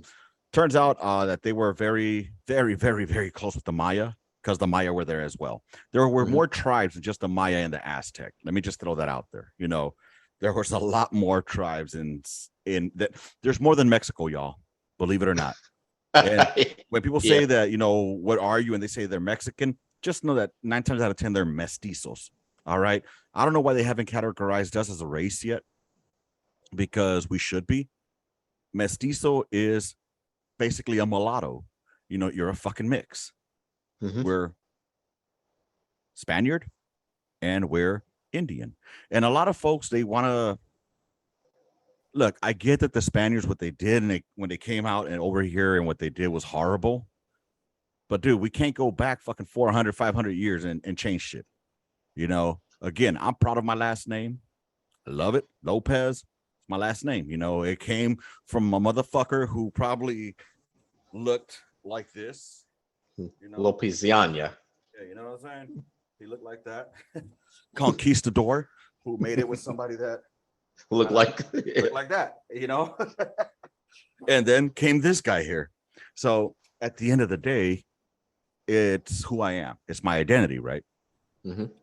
turns out that they were very, very, very, very close with the Maya. because the Maya were there as well. There were more tribes than just the Maya and the Aztec. Let me just throw that out there. You know, there was a lot more tribes in that. There's more than Mexico, y'all. Believe it or not. And when people say that, you know, what are you? And they say they're Mexican, just know that 9 times out of 10, they're mestizos. All right. I don't know why they haven't categorized us as a race yet, because we should be. Mestizo is basically a mulatto. You know, you're a fucking mix. We're Spaniard and we're Indian. And a lot of folks, they want to look, I get that the Spaniards, what they did, and when they came out and over here and what they did was horrible. But dude, we can't go back fucking 400, 500 years and change shit. You know, again, I'm proud of my last name. I love it. Lopez, my last name. You know, it came from a motherfucker who probably looked like this. You know? Lopesiana. Yeah, you know what I'm saying? He looked like that. Conquistador, who made it with somebody that looked like that, you know? And then came this guy here. So at the end of the day, it's who I am. It's my identity, right?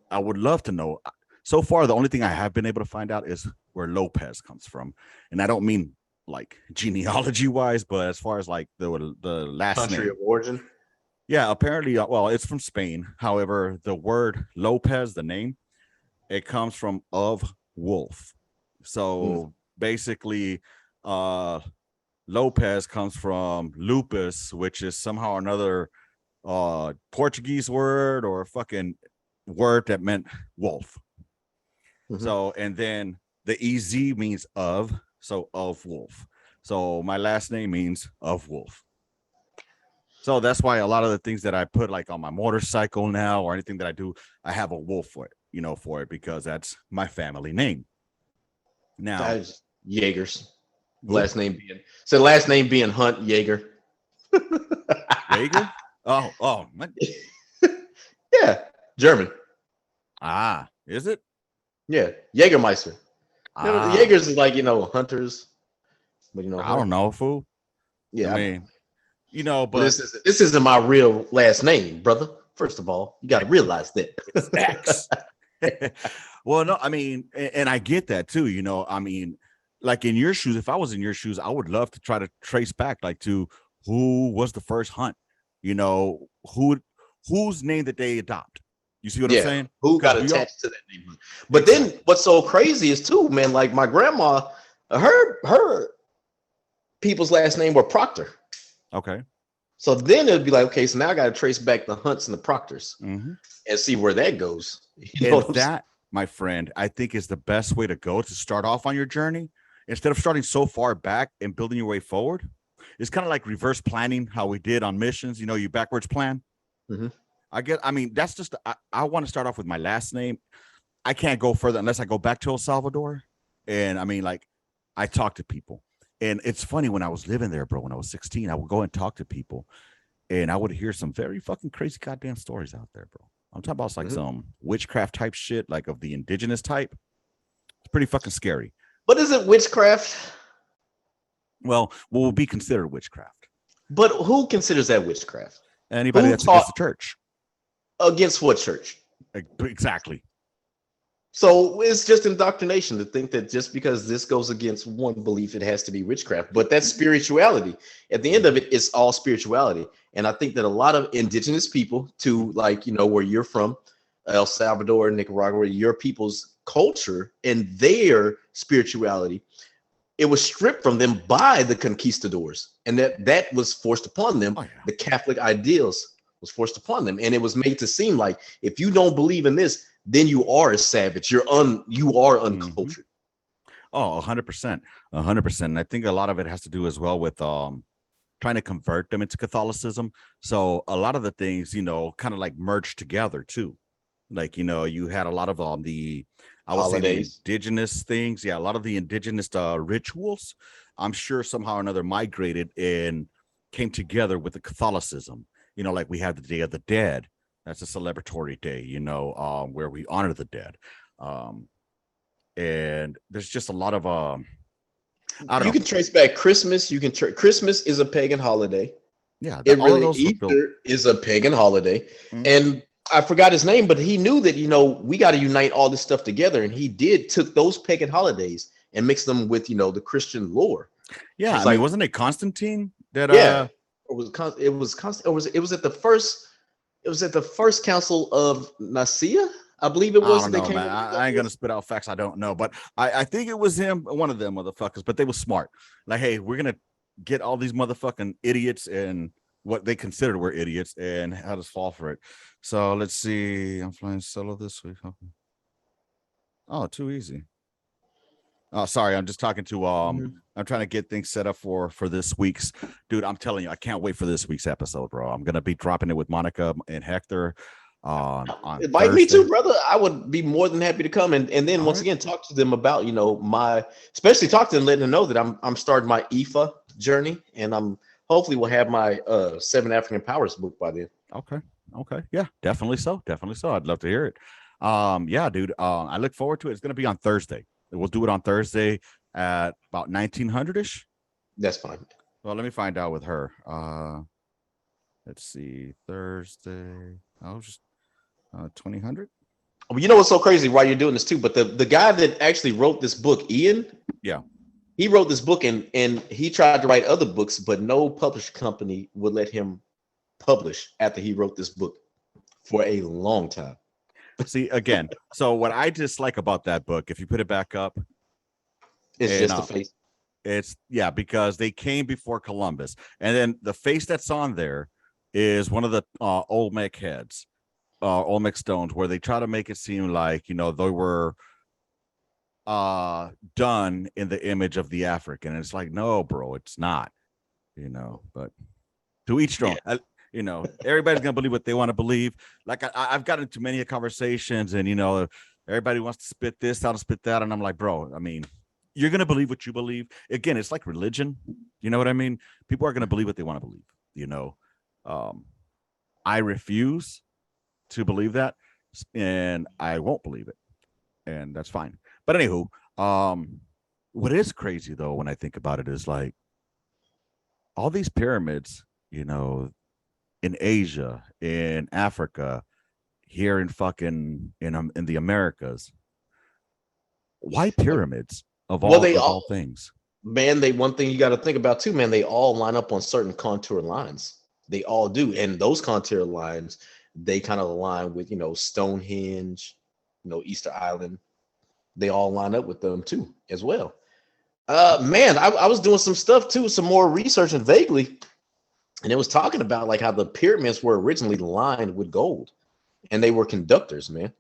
I would love to know. So far, the only thing I have been able to find out is where Lopez comes from. And I don't mean like genealogy wise, but as far as like the last country name of origin. Yeah, apparently, well, it's from Spain. However, the word Lopez, the name, it comes from of wolf. So basically, Lopez comes from lupus, which is somehow another Portuguese word or a fucking word that meant wolf. So, and then the EZ means of, so of wolf. So my last name means of wolf. So that's why a lot of the things that I put like on my motorcycle now or anything that I do, I have a wolf for it, you know, for it, because that's my family name. Now, that's Jaeger's last name being Hunt Jaeger. Jaeger? Oh, yeah, German. Is it? Yeah, Jägermeister. Jaegers is like, you know, hunters. But you know, I don't know, fool. Yeah, I mean, you know, but this isn't my real last name, brother. First of all, you got to realize that it's X. Well, no, I mean, and I get that too. You know, I mean, like in your shoes, if I was in your shoes, I would love to try to trace back, like to who was the first hunt. You know, whose name did they adopt? You see what I'm saying? Who got attached to that name? But then what's so crazy is too, man, like my grandma, her people's last name were Proctor. Okay. So then it'd be like, okay, so now I got to trace back the Hunts and the Proctors and see where that goes. You know and that, my friend, I think is the best way to go to start off on your journey. Instead of starting so far back and building your way forward, it's kind of like reverse planning, how we did on missions. You know, you backwards plan. I mean, that's just, I want to start off with my last name. I can't go further unless I go back to El Salvador. And I mean, like, I talk to people. And it's funny, when I was living there, bro, when I was 16, I would go and talk to people and I would hear some very fucking crazy goddamn stories out there, bro. I'm talking about like some witchcraft type shit, like of the indigenous type. It's pretty fucking scary. But is it witchcraft? Well, what will be considered witchcraft? But who considers that witchcraft? Anybody that's against the church. Against what church? Exactly. So it's just indoctrination to think that just because this goes against one belief, it has to be witchcraft. But that's spirituality. At the end of it, it's all spirituality. And I think that a lot of indigenous people, to like, you know, where you're from, El Salvador, Nicaragua, your people's culture and their spirituality, it was stripped from them by the conquistadors. And that was forced upon them. The Catholic ideals was forced upon them. And it was made to seem like if you don't believe in this, then you are a savage. You are uncultured. Oh, 100%. 100%. And I think a lot of it has to do as well with trying to convert them into Catholicism. So a lot of the things, you know, kind of like merged together too. Like, you know, you had a lot of the indigenous things. Yeah, a lot of the indigenous rituals, I'm sure somehow or another migrated and came together with the Catholicism. You know, like we have the Day of the Dead. That's a celebratory day, you know, where we honor the dead. And there's just a lot of I don't know. You can trace back Christmas. Christmas is a pagan holiday. Yeah, It all of really those were built. Easter is a pagan holiday, Mhm. and I forgot his name, but he knew that we got to unite all this stuff together, and he did took those pagan holidays and mixed them with the Christian lore. Yeah, It's I mean, like wasn't it Constantine that yeah, it was at the first council of Nicaea, I believe it I was don't that they know, came man. up with I ain't gonna this. spit out facts I don't know, but I think it was him, one of them motherfuckers. But they were smart. Like, hey, we're gonna get all these motherfucking idiots and what they considered were idiots and had us fall for it. So let's see. I'm flying solo this week. Okay. Oh, too easy. Oh, sorry. I'm just talking to Mhm. I'm trying to get things set up for this week's dude. I'm telling you, I can't wait for this week's episode, bro. I'm gonna be dropping it with Monica and Hector on Invite me too, Thursday. brother. I would be more than happy to come and then All once right. again talk to them about my especially talk to them, letting them know that I'm starting my IFA journey, and I'm hopefully will have my Seven African Powers book by then. Okay. Okay. Yeah, definitely so. Definitely so. I'd love to hear it. Yeah, dude. I look forward to it. It's gonna be on Thursday. We'll do it on Thursday at about 1900-ish. That's fine. Well, let me find out with her. Let's see. Thursday. Oh, just 2000. Well, you know what's so crazy while you're doing this too, but the guy that actually wrote this book, Ian, Yeah. he wrote this book and he tried to write other books, but no publishing company would let him publish after he wrote this book for a long time. See again. So what I dislike about that book, if you put it back up, It's and just a face. it's yeah, because they came before Columbus, and then the face that's on there is one of the Olmec heads, Olmec stones, where they try to make it seem like they were done in the image of the African. And it's like, no, bro, it's not. But to each their Yeah. own. Everybody's gonna believe what they want to believe. Like I've gotten into many conversations, and everybody wants to spit this out and spit that, and I'm like, bro, I mean, you're gonna believe what you believe. Again, it's like religion. You know what I mean? People are gonna believe what they want to believe. Um, I refuse to believe that, and I won't believe it, and that's fine. But anywho, what is crazy though when I think about it is like all these pyramids, in Asia, in Africa, here in fucking in the Americas. Why pyramids of Well, all they of all all things? man, they one thing you got to think about too, man, they all line up on certain contour lines. They all do. And those contour lines, they kind of align with, Stonehenge, Easter Island. They all line up with them too, as well. Man, I was doing some stuff too, some more research and vaguely, and it was talking about like how the pyramids were originally lined with gold and they were conductors, man.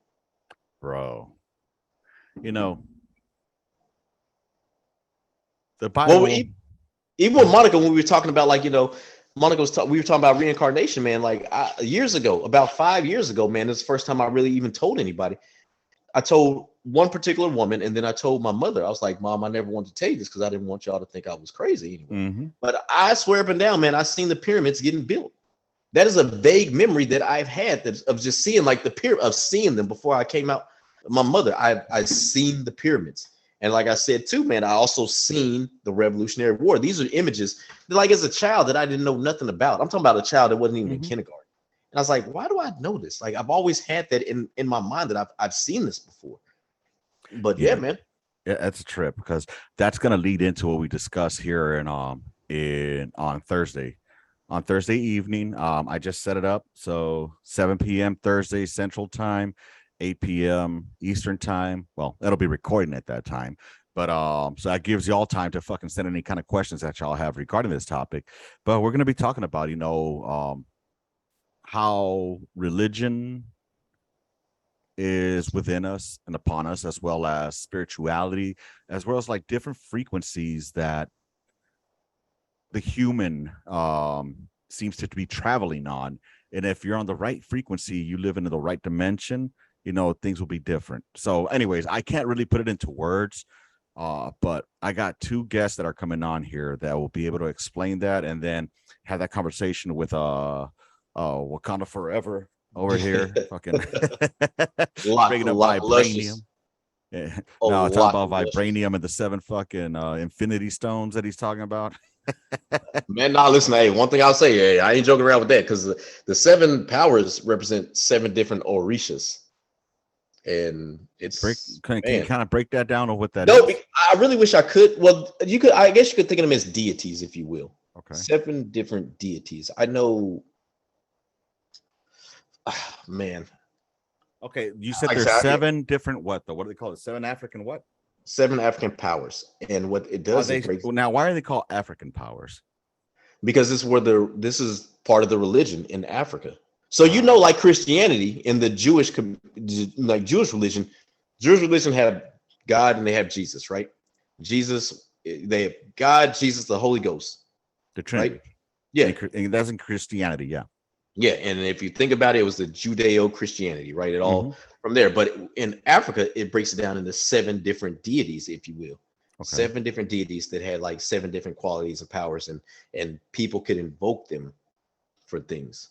Bro. You know, the Well, Bible. even with Monica, when we were talking about like Monica we were talking about reincarnation, man. Like years ago, about 5 years ago, man, this is the first time I really even told anybody. I told one particular woman, and then I told my mother. I was like, "Mom, I never wanted to tell you this because I didn't want y'all to think I was crazy anyway." Mhm. But I swear up and down, man, I seen the pyramids getting built. That is a vague memory that I've had of just seeing like the pyramid of seeing them before I came out. My mother, I seen the pyramids. And like I said too, man, I also seen the Revolutionary War. These are images that, like as a child that I didn't know nothing about. I'm talking about a child that wasn't even in Mhm. kindergarten. And I was like, why do I know this? Like I've always had that in my mind that I've seen this before. But yeah, Yeah, man. that's a trip because that's going to lead into what we discuss here in on Thursday. On Thursday evening, I just set it up. So 7 p.m. Thursday Central Time, 8 p.m. Eastern Time. Well, that'll be recording at that time. But so that gives you all time to fucking send any kind of questions that y'all have regarding this topic. But we're gonna be talking about, how religion is within us and upon us, as well as spirituality, as well as like different frequencies that the human seems to be traveling on. And if you're on the right frequency, you live in the right dimension, things will be different. So, anyways, I can't really put it into words, but I got two guests that are coming on here that will be able to explain that and then have that conversation with Wakanda Forever over here, fucking Lot, bringing up lot vibranium. luscious. Yeah. A No, talking lot about luscious. vibranium and the seven fucking infinity stones that he's talking about. Man, nah, listen, hey, one thing I'll say, hey, I ain't joking around with that because the 7 powers represent 7 different orishas. And it's, Can you man, kind of break that down on what that no, is? I really wish I could. Well, you could, I guess you could think of them as deities, if you will. Okay. 7 different deities. I know, man. Okay, you said Like I there's said, 7 different what though? What do they call it? 7 African what? 7 African powers. And what it Are does, they it breaks, now? Why are they called African powers? because this is part of the religion in Africa. So Ah, like Christianity and the like Jewish religion have God and they have Jesus, right? Jesus, they have God, Jesus, the Holy Ghost, the right? Trinity. Yeah, And that's in Christianity. Yeah. yeah. And if you think about it, it was the Judeo-Christianity, right? It Mm-hmm. all from there. But in Africa, it breaks it down into 7 different deities, if you will. Okay. 7 different deities that had like 7 different qualities and powers, and people could invoke them for things.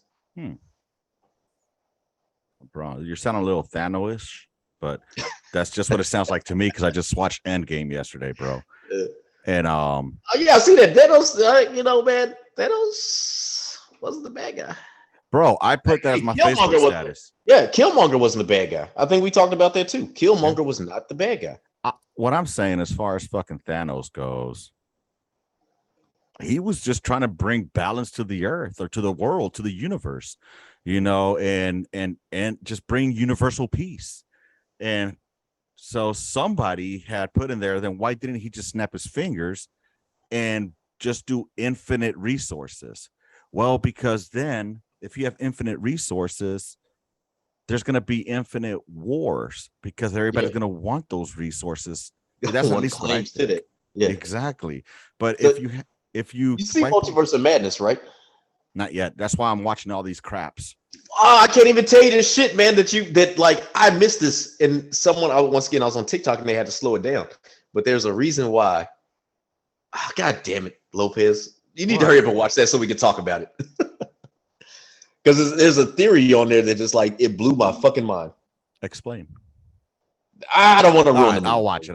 Bro, you're sounding a little Thanos-ish, but that's just what it sounds like to me because I just watched Endgame yesterday, bro. And Oh yeah, I see that. Thanos, man, Thanos wasn't the bad guy. bro, I put that as my Facebook status. Yeah, Killmonger wasn't the bad guy. I think we talked about that too. Killmonger was not the bad guy. What I'm saying as far as fucking Thanos goes, he was just trying to bring balance to the earth or to the world, to the universe, and just bring universal peace. And so somebody had put in there, then why didn't he just snap his fingers and just do infinite resources? Well, because then if you have infinite resources, there's going to be infinite wars because everybody's going to want those resources. That's at least what I think. It. Yeah, exactly. But so, if you see Multiverse of Madness, right? Not yet. That's why I'm watching all these craps. Oh, I can't even tell you this shit, man. I missed this, and someone once again I was on TikTok and they had to slow it down. But there's a reason why. Oh, God damn it, Lopez! You need to hurry up and watch that so we can talk about it. Because there's a theory on there that just like it blew my fucking mind. Explain. I don't want to ruin it. I'll watch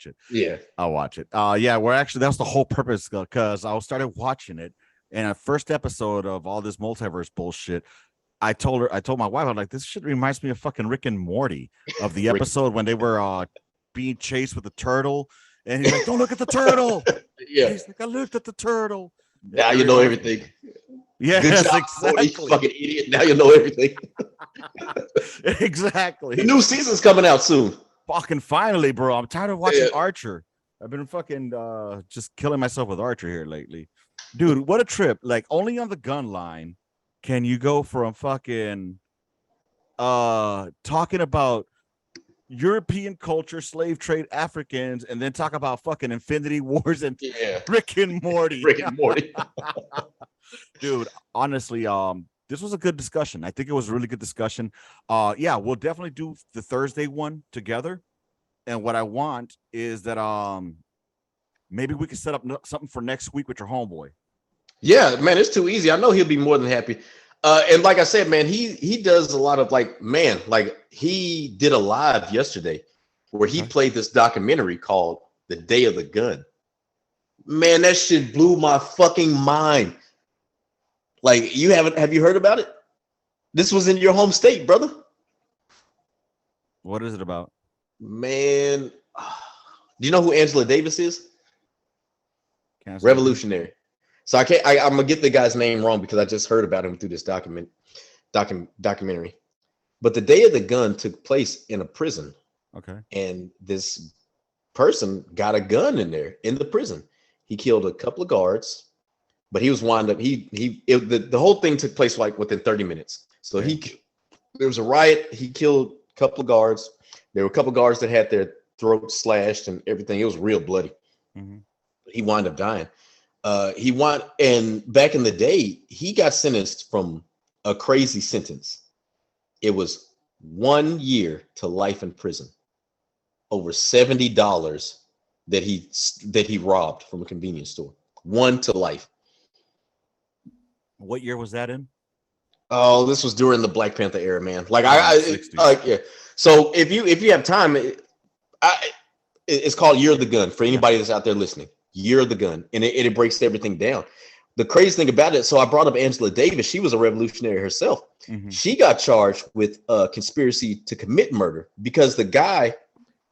it. Yeah, I'll watch it. We're actually that's the whole purpose because I started watching it, and a first episode of all this multiverse bullshit. I told my wife, I'm like, this shit reminds me of fucking Rick and Morty of the episode when they were being chased with the turtle, and he's like, don't look at the turtle. Yeah, he's like, I looked at the turtle. Now you know everything. Yes, good job, exactly. You fucking idiot. Now you know everything. Exactly. The new season's coming out soon. Fucking finally, bro. I'm tired of watching Archer. I've been fucking just killing myself with Archer here lately. Dude, what a trip. Like only on the Gunline can you go from fucking talking about European culture, slave trade, Africans, and then talk about fucking Infinity Wars and Rick and Morty. Rick and Morty. Dude, honestly, this was a good discussion. I think it was a really good discussion. We'll definitely do the Thursday one together. And what I want is that maybe we can set up something for next week with your homeboy. Yeah, man, it's too easy. I know he'll be more than happy. And like I said, man, he does a lot of he did a live yesterday where he played this documentary called The Day of the Gun. Man, that shit blew my fucking mind. Like, have you heard about it? This was in your home state, brother. What is it about? Man, do you know who Angela Davis is? Revolutionary. So I'm gonna get the guy's name wrong because I just heard about him through this documentary. But the Day of the Gun took place in a prison. Okay. And this person got a gun in the prison. He killed a couple of guards, but he was wound up. The whole thing took place like within 30 minutes. So there was a riot. He killed a couple of guards. There were a couple of guards that had their throats slashed and everything. It was real bloody. Mm-hmm. He wound up dying. And back in the day, he got sentenced from a crazy sentence. It was 1 year to life in prison, over $70 that he robbed from a convenience store. 1 to life. What year was that in? Oh, this was during the Black Panther era, man. Yeah. So if you have time, it's called Year of the Gun for anybody that's out there listening. year of the gun, and it breaks everything down. The crazy thing about it, so I brought up Angela Davis. She was a revolutionary herself. Mhm. She got charged with conspiracy to commit murder because the guy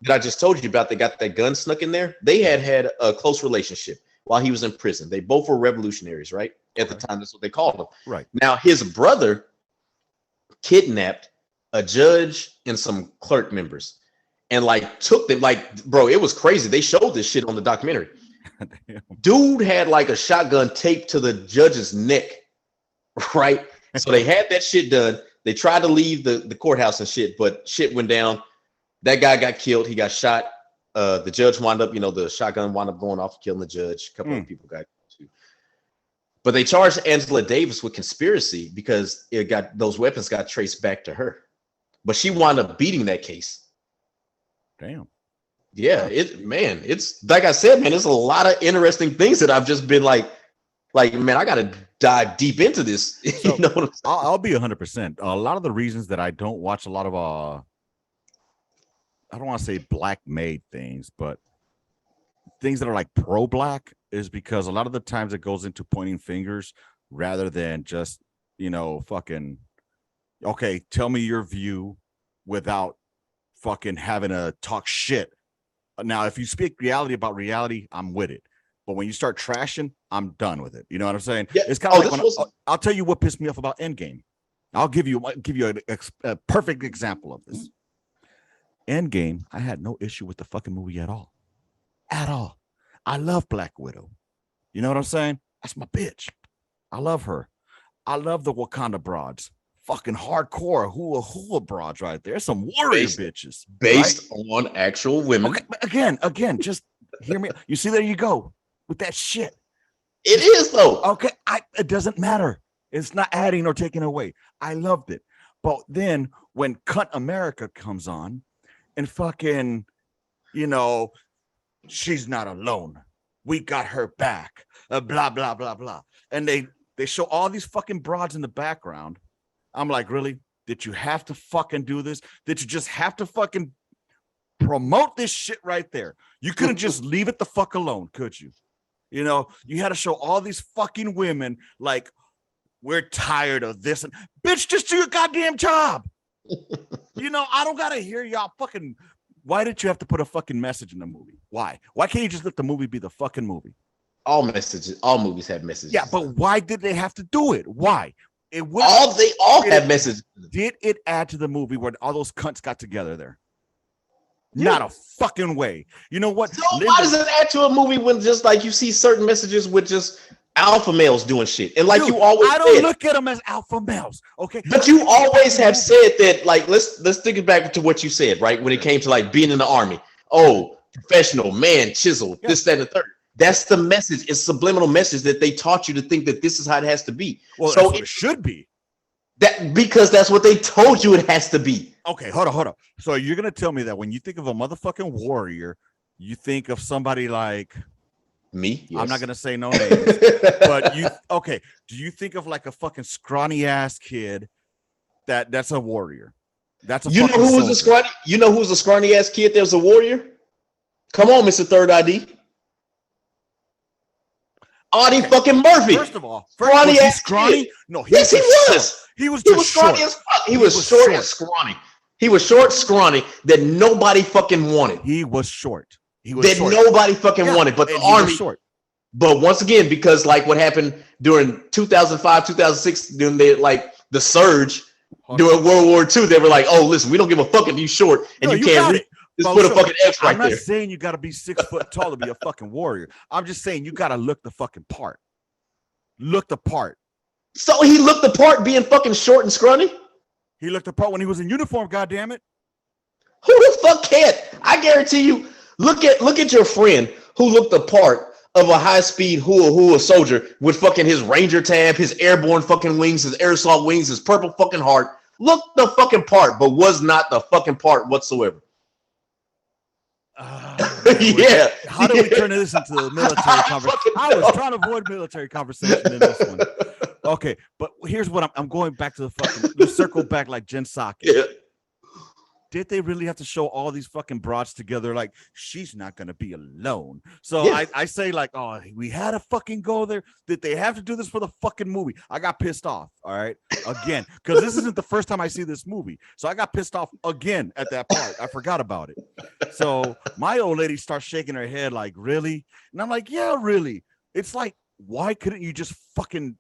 that I just told you about that got that gun snuck in there, they had a close relationship while he was in prison. They both were revolutionaries, right? At the time, that's what they called them. Right. Now, his brother kidnapped a judge and some clerk members and like took them, like, bro, it was crazy. They showed this shit on the documentary. Dude had like a shotgun taped to the judge's neck, right? So they had that shit done. They tried to leave the courthouse and shit, but shit went down. That guy got killed. He got shot. The judge wound up, the shotgun wound up going off, killing the judge. A couple of people got killed too. But they charged Angela Davis with conspiracy because those weapons got traced back to her. But she wound up beating that case. Damn. Yeah, it's like I said, man, there's a lot of interesting things that I've just been like, man, I gotta dive deep into this. So, you know what I'm saying? I'll be 100%. A lot of the reasons that I don't watch a lot of I don't want to say black made things, but things that are like pro-black is because a lot of the times it goes into pointing fingers rather than just, fucking, okay, tell me your view without fucking having to talk shit. Now, if you speak reality about reality, I'm with it. But when you start trashing, I'm done with it. You know what I'm saying? Yeah. It's kind of like I'll tell you what pissed me off about Endgame. I'll give you a perfect example of this. Endgame, I had no issue with the fucking movie at all. At all. I love Black Widow. You know what I'm saying? That's my bitch. I love her. I love the Wakanda broads. Fucking hardcore hula broads right there. Some warrior bitches. Based on actual women. Okay, but again, just hear me. You see, there you go with that shit. It is though. Okay, it doesn't matter. It's not adding or taking away. I loved it. But then when Cunt America comes on and fucking, she's not alone. We got her back. Blah, blah, blah, blah. And they show all these fucking broads in the background. I'm like, really? Did you have to fucking do this? Did you just have to fucking promote this shit right there? You couldn't just leave it the fuck alone, could you? You had to show all these fucking women like, we're tired of this. And bitch, just do your goddamn job. I don't gotta hear y'all fucking. Why did you have to put a fucking message in the movie? Why? Why can't you just let the movie be the fucking movie? All movies have messages. Yeah, but why did they have to do it? Why? They all have messages. Did it add to the movie where all those cunts got together there? Yeah. Not a fucking way. You know what? So why does it add to a movie when just like you see certain messages with just alpha males doing shit? And like you always I don't look at them as alpha males, okay? But you always have said that, like, let's think it back to what you said, right? When it came to like being in the army. Oh, professional, man, chisel, this, that, and the third. That's the message. It's subliminal message that they taught you to think that this is how it has to be. Well, so it should be. Because that's what they told you it has to be. Okay, hold on. So you're gonna tell me that when you think of a motherfucking warrior, you think of somebody like me? Yes. I'm not gonna say no names, but do you think of like a fucking scrawny ass kid that's a warrior? That's a You know who was a scrawny ass kid that was a warrior? Come on, Mr. Third ID. Audie fucking Murphy. First of all, was he scrawny? Kid. No, yes, he was. He was scrawny as fuck. He was short and scrawny. He was short, scrawny that nobody fucking wanted. He was short. Nobody fucking wanted. But the army. Short. But once again, because like what happened during 2005, 2006, during the surge during World War II, they were like, "Oh, listen, we don't give a fuck if you short and you can't read. Just put a fucking X right there." I'm not saying you got to be 6 foot tall to be a fucking warrior. I'm just saying you got to look the fucking part. Look the part. So he looked the part being fucking short and scrawny? He looked the part when he was in uniform, goddammit. Who the fuck can't? I guarantee you, look at your friend who looked the part of a high-speed hula soldier with fucking his Ranger tab, his airborne fucking wings, his air assault wings, his purple fucking heart. Look the fucking part, but was not the fucking part whatsoever. Yeah. How do we turn this into a military conversation? I was trying to avoid military conversation in this one. Okay, but here's what I'm going back to the fucking. Let's circle back like Jen Psaki. Yeah. did they really have to show all these fucking broads together? Like, she's not going to be alone. So Yeah. I say like, oh, we had to fucking go there. Did they have to do this for the fucking movie? I got pissed off. All right. Again, because this isn't the first time I see this movie. So I got pissed off again at that part. I forgot about it. So my old lady starts shaking her head like, really? And I'm like, yeah, really. It's like, why couldn't you just fucking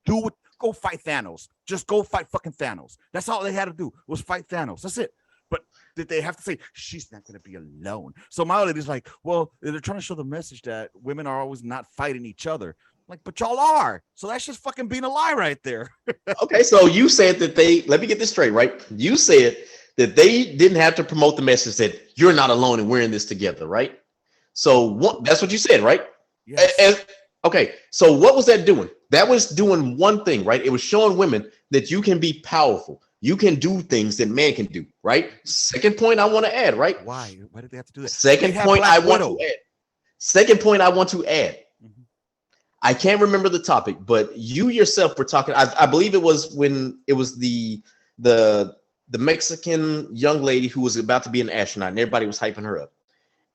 do it? Go fight Thanos. Just go fight fucking Thanos. That's all they had to do was fight Thanos. That's it. But did they have to say she's not going to be alone? So my lady's like, well, they're trying to show the message that women are always not fighting each other. I'm like, but y'all are. So that's just fucking being a lie right there. Okay, so you said that let me get this straight, right? You said that they didn't have to promote the message that you're not alone and we're in this together, right? So that's what you said, right? Yes. Okay, so what was that doing? That was doing one thing, right? It was showing women that you can be powerful. You can do things that man can do, right? Second point I want to add, right? Why? Why did they have to do that? Second point I want to add. Second point I want to add. Mm-hmm. I can't remember the topic, but you yourself were talking. I believe it was when it was the Mexican young lady who was about to be an astronaut, and everybody was hyping her up.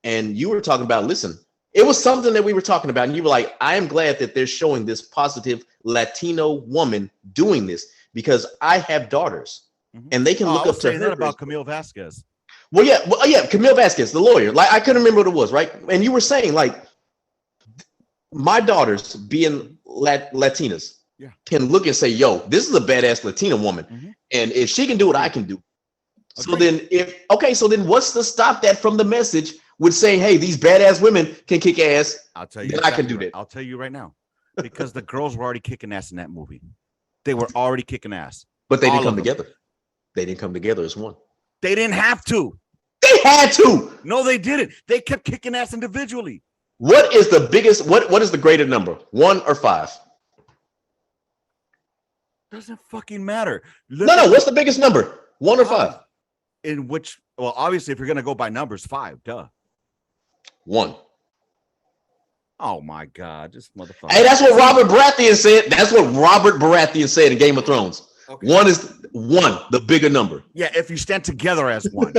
And you were talking about, listen, it was something that we were talking about, and you were like, I am glad that they're showing this positive Latino woman doing this because I have daughters, and they can look up to her. That about Camille Vasquez. Well, yeah, Camille Vasquez, the lawyer. Like, I couldn't remember what it was, right? And you were saying, like, my daughters being Latinas can look and say, yo, this is a badass Latina woman, and if she can do it, I can do it. So then what's to stop that from the message with saying, hey, these badass women can kick ass? I'll tell you, then I can do that. I'll tell you right now, because the girls were already kicking ass in that movie. They were already kicking ass. But they didn't come together. They didn't come together as one. They didn't have to. They had to. No, they didn't. They kept kicking ass individually. What is the biggest, what is the greater number? 1 or 5? Doesn't fucking matter. No, what's the biggest number? 1 or 5? In which, well, obviously, if you're going to go by numbers, 5, duh. 1. Oh my God, this motherfucker. Hey, that's what Robert Baratheon said. That's what Robert Baratheon said in Game of Thrones. Okay. 1 is 1, the bigger number. Yeah, if you stand together as one.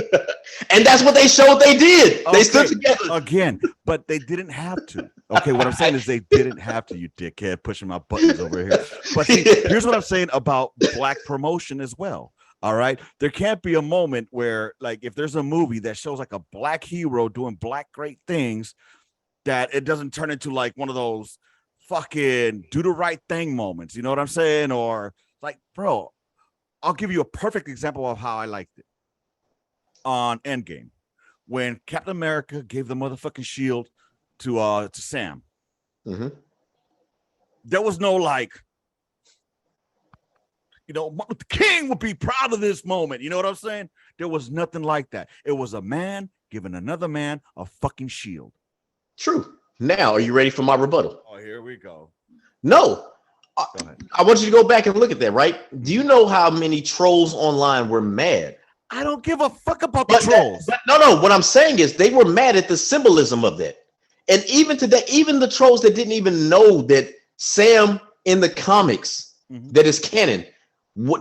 And that's what they showed they did. Okay. They stood together. Again, but they didn't have to. Okay, what I'm saying is they didn't have to, you dickhead, pushing my buttons over here. But see, here's what I'm saying about black promotion as well. All right. There can't be a moment where, like, if there's a movie that shows like a black hero doing black great things, that it doesn't turn into like one of those fucking do the right thing moments. You know what I'm saying? Or like, bro, I'll give you a perfect example of how I liked it on Endgame when Captain America gave the motherfucking shield to Sam. Mm-hmm. There was no like, you know, Martin Luther King would be proud of this moment. You know what I'm saying? There was nothing like that. It was a man giving another man a fucking shield. True. Now, are you ready for my rebuttal? Oh, here we go. No. I want you to go back and look at that, right? Do you know how many trolls online were mad? I don't give a fuck about the trolls. No. What I'm saying is they were mad at the symbolism of that. And even today, even the trolls that didn't even know that Sam in the comics that is canon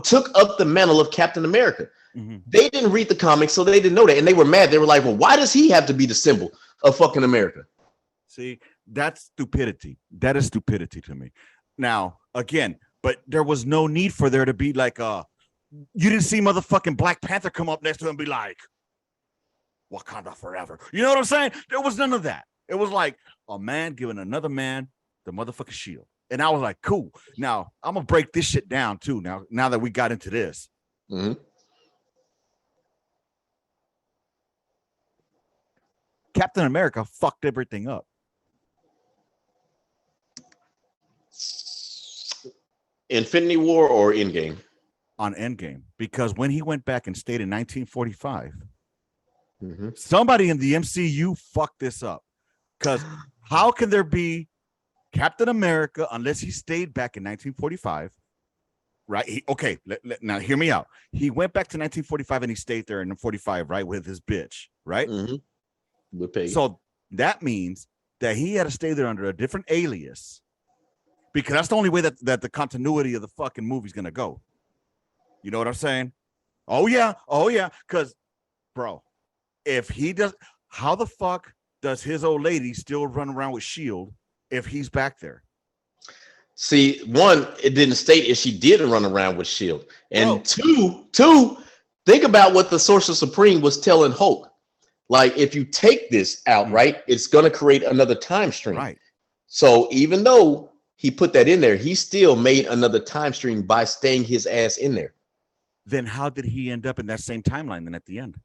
took up the mantle of Captain America. They didn't read the comics, so they didn't know that. And they were mad. They were like, well, why does he have to be the symbol of fucking America? See, that's stupidity. That is stupidity to me. Now, again, but there was no need for there to be like you didn't see motherfucking Black Panther come up next to him and be like, Wakanda forever. You know what I'm saying? There was none of that. It was like a man giving another man the motherfucking shield. And I was like, cool. Now, I'm going to break this shit down too now that we got into this. Captain America fucked everything up. Infinity War or Endgame? On Endgame, because when he went back and stayed in 1945, somebody in the MCU fucked this up. Because how can there be Captain America unless he stayed back in 1945? Right? Now hear me out. He went back to 1945 and he stayed there in 45, right, with his bitch, right? So that means that he had to stay there under a different alias. Because that's the only way that the continuity of the fucking movie's gonna go. You know what I'm saying? Oh yeah. Because bro, if he does, how the fuck does his old lady still run around with Shield if he's back there? See, one, it didn't state if she did run around with Shield, and two, think about what the Sorcerer Supreme was telling Hulk. Like, if you take this out, right, it's gonna create another time stream. Right. So even though he put that in there, he still made another time stream by staying his ass in there. Then how did he end up in that same timeline then at the end?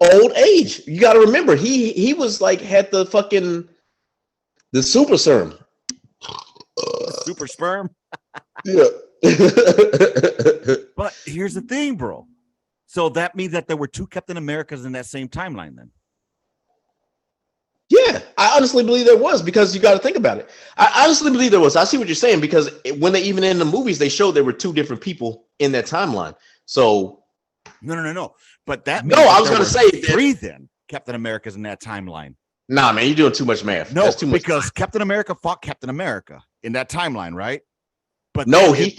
Old age. You got to remember, he was like had the super serum. Super sperm. Yeah. But here's the thing, bro. So that means that there were two Captain Americas in that same timeline then. Yeah, I honestly believe there was, because you got to think about it. I honestly believe there was. I see what you're saying, because when they even in the movies they showed there were two different people in that timeline. So no. But that no, I was going to say three then Captain Americas in that timeline. Nah, man, you're doing too much math. No, that's too much because Captain America fought Captain America in that timeline, right? But no, he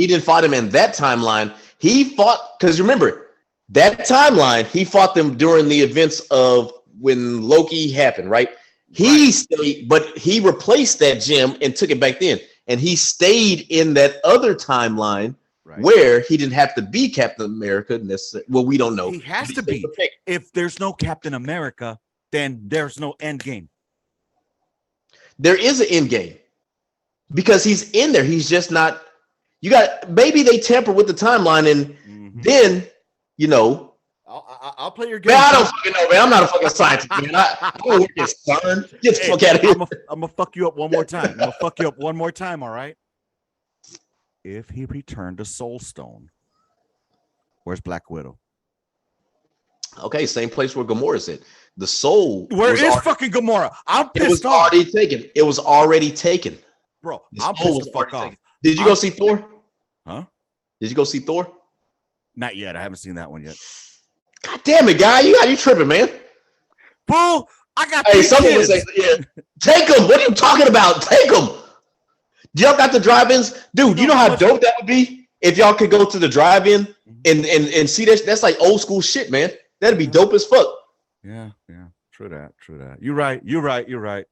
didn't fight him in that timeline. He fought, because remember that timeline, he fought them during the events of when Loki happened, right? He stayed, but he replaced that gem and took it back then, and he stayed in that other timeline where he didn't have to be Captain America necessarily. Well, we don't know. He has to be. If there's no Captain America, then there's no end game. There is an end game because he's in there. He's just not. You got, maybe they tamper with the timeline, and then I'll play your game. Man, I don't fucking know, man. I'm not a fucking scientist, man. I don't work at CERN. Get the fuck out of here. I'm gonna fuck you up one more time. I'm gonna fuck you up one more time. All right. If he returned to Soul Stone, where's Black Widow? Okay, same place where Gamora's at. The soul. Where is fucking Gamora? I'm pissed off. It was already taken. It was already taken. Bro, I'm pissed the fuck off. Did you go see Thor? Huh? Did you go see Thor? Not yet. I haven't seen that one yet. God damn it, guy. You tripping, man. Bro, I got someone would say, yeah. Take them. What are you talking about? Take them. Y'all got the drive-ins? Dude, you know how dope that would be if y'all could go to the drive-in and see that? That's like old school shit, man. That'd be dope as fuck. Yeah. True that. You're right.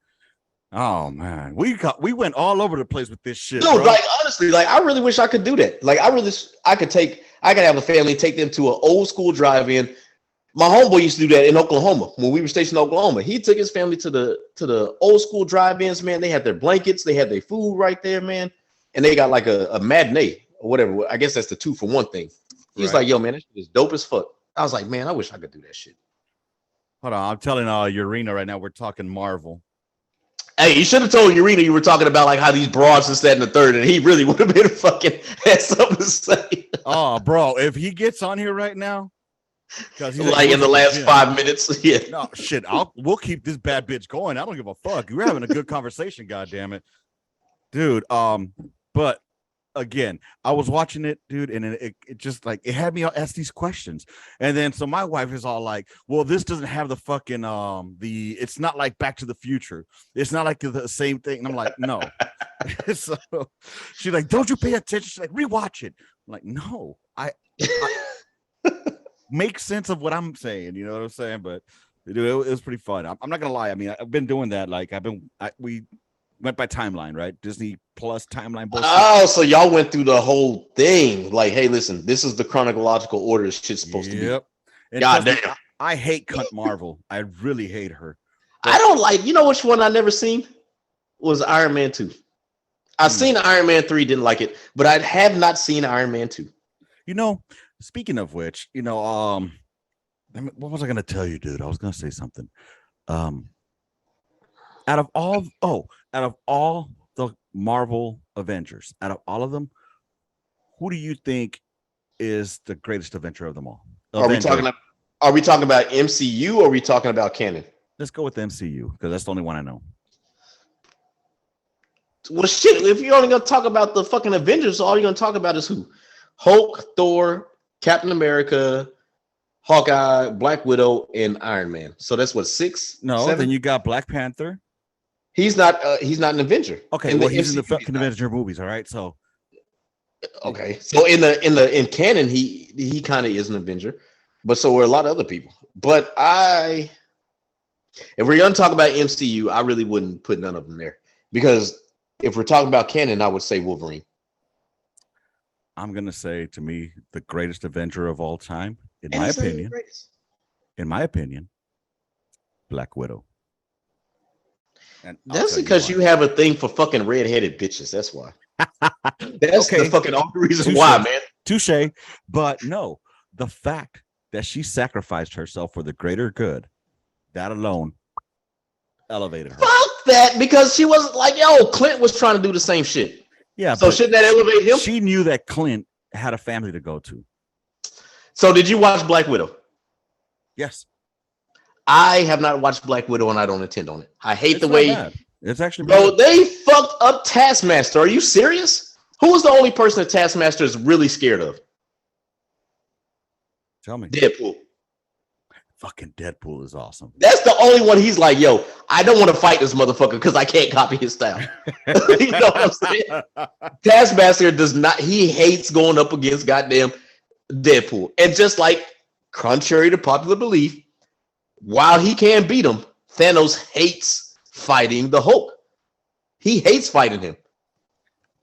Oh man, we went all over the place with this shit. Dude, bro. Like honestly, like I really wish I could do that. Like I could have a family, take them to an old school drive-in. My homeboy used to do that in Oklahoma when we were stationed in Oklahoma. He took his family to the old school drive-ins, man. They had their blankets, they had their food right there, man, and they got like a matinee or whatever. I guess that's the 2-for-1 thing. He was like, "Yo, man, that shit is dope as fuck." I was like, "Man, I wish I could do that shit." Hold on, I'm telling Urena right now. We're talking Marvel. Hey, you should have told Urena you were talking about like how these broads and that and the third, and he really would have been fucking had something to say. Oh, bro, if he gets on here right now, because like in the last 5 minutes, yeah. No shit, we'll keep this bad bitch going. I don't give a fuck. We're having a good conversation, goddamn it, dude. But again, I was watching it, dude, and it just like it had me ask these questions, and then so my wife is all like, "Well, this doesn't have the fucking it's not like Back to the Future. It's not like the same thing." And I'm like, "No." So she's like, "Don't you pay attention?" She's like, "Rewatch it." I'm like, "No, I make sense of what I'm saying." You know what I'm saying? But dude, it was pretty fun. I'm not gonna lie. I mean, I've been doing that. Like, we went by timeline, right? Disney Plus timeline bullshit. Oh, so y'all went through the whole thing. Like, hey, listen, this is the chronological order shit's supposed to be. Yep. God damn. I hate cunt Marvel. I really hate her. But I don't like, you know which one I never seen? Was Iron Man 2. I've seen Iron Man 3, didn't like it, but I have not seen Iron Man 2. You know, speaking of which, what was I gonna tell you, dude? I was gonna say something. Out of all the Marvel Avengers, out of all of them, who do you think is the greatest Avenger of them all? Are we talking about MCU or are we talking about canon? Let's go with the MCU because that's the only one I know. Well, shit, if you're only gonna talk about the fucking Avengers, all you're gonna talk about is who? Hulk, Thor, Captain America, Hawkeye, Black Widow, and Iron Man. So that's what, 6? No, 7? Then you got Black Panther. He's not an Avenger. Okay, well, he's in the fucking Avenger movies, all right? So okay. So in canon, he kind of is an Avenger. but so were a lot of other people. But if we're gonna talk about MCU, I really wouldn't put none of them there because if we're talking about canon, I would say Wolverine. I'm gonna say, to me, the greatest Avenger of all time, in And my he's not even the opinion. greatest. In my opinion, Black Widow. And That's because you have a thing for fucking redheaded bitches. That's why. That's okay. the fucking only reason Touché. why, man. Touche. But no, the fact that she sacrificed herself for the greater good, that alone elevated her. Fuck that, because she wasn't like, yo, Clint was trying to do the same shit. Yeah. So shouldn't that elevate him? She knew that Clint had a family to go to. So did you watch Black Widow? Yes. I have not watched Black Widow and I don't intend on it. I hate the way bad. It's actually bro, they fucked up Taskmaster. Are you serious? Who was the only person that Taskmaster is really scared of? Tell me. Deadpool. Fucking Deadpool is awesome. That's the only one he's like, yo, I don't want to fight this motherfucker because I can't copy his style. You know what I'm saying? Taskmaster does not, he hates going up against goddamn Deadpool. And just like, contrary to popular belief, while he can beat him, Thanos hates fighting the Hulk. He hates fighting him.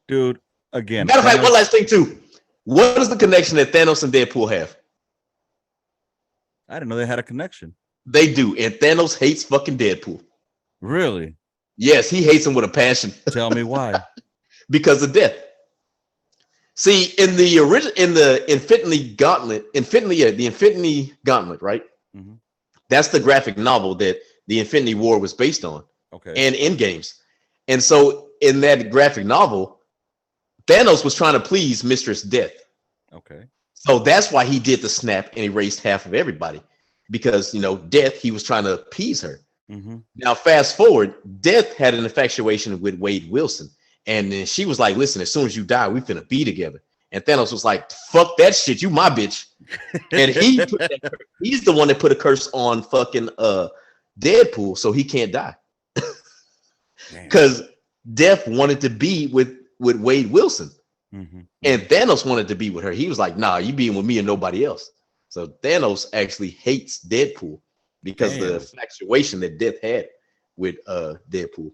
Dude, again. Matter of fact, one last thing too. What is the connection that Thanos and Deadpool have? I didn't know they had a connection. They do, and Thanos hates fucking Deadpool. Really? Yes, he hates him with a passion. Tell me why. Because of death. See, in the original, in the Infinity Gauntlet, the Infinity Gauntlet, right? Mm-hmm. That's the graphic novel that the Infinity War was based on. Okay. And in games. And so in that graphic novel, Thanos was trying to please Mistress Death. Okay. So that's why he did the snap and erased half of everybody. Because, you know, Death, he was trying to appease her. Mm-hmm. Now, fast forward, Death had an infatuation with Wade Wilson. And then she was like, listen, as soon as you die, we finna be together. And Thanos was like, fuck that shit, you my bitch. And he's the one that put a curse on fucking Deadpool so he can't die. Because Death wanted to be with Wade Wilson. Mm-hmm. And Thanos wanted to be with her. He was like, nah, you being with me and nobody else. So Thanos actually hates Deadpool because of the infatuation that Death had with Deadpool.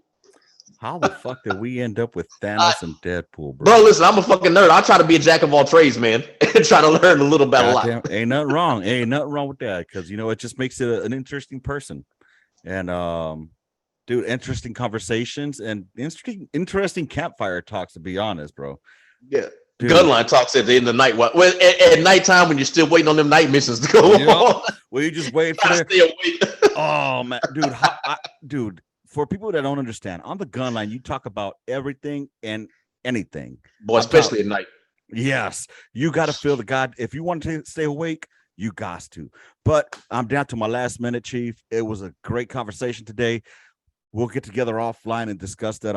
How the fuck did we end up with Thanos and Deadpool, bro? Bro, listen, I'm a fucking nerd. I try to be a jack of all trades, man, and try to learn a little about a lot. Ain't nothing wrong. Ain't nothing wrong with that, because you know it just makes it an interesting person. And dude, interesting conversations and interesting campfire talks, to be honest, bro. Yeah. Dude. Gunline talks at the end of the night. Well, at nighttime when you're still waiting on them night missions to go on. Well, you just wait for stay awake. Oh man, dude, for people that don't understand, on the Gunline, you talk about everything and anything. Boy, especially at night. Yes, you got to feel the God. If you want to stay awake, you got to. But I'm down to my last minute, Chief. It was a great conversation today. We'll get together offline and discuss that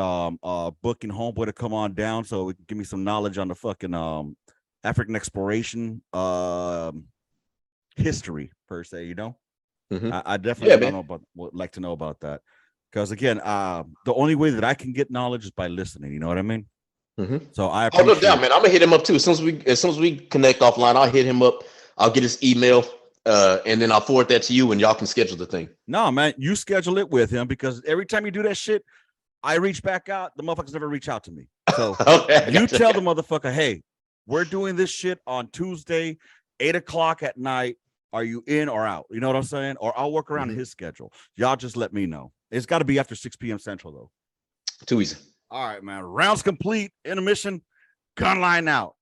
booking Homeboy to come on down so we can give me some knowledge on the fucking African exploration history per se, you know. Mm-hmm. I definitely would like to know about that. Because again, the only way that I can get knowledge is by listening, you know what I mean? Mm-hmm. So I appreciate no doubt, man. I'm gonna hit him up too. As soon as we connect offline, I'll hit him up. I'll get his email. And then I'll forward that to you and y'all can schedule the thing. No, man, you schedule it with him because every time you do that shit, I reach back out. The motherfuckers never reach out to me. So you tell the motherfucker, hey, we're doing this shit on Tuesday, 8:00 at night. Are you in or out? You know what I'm saying? Or I'll work around his schedule. Y'all just let me know. It's got to be after 6 p.m. Central, though. Too easy. All right, man. Rounds complete. Intermission. Gunline out.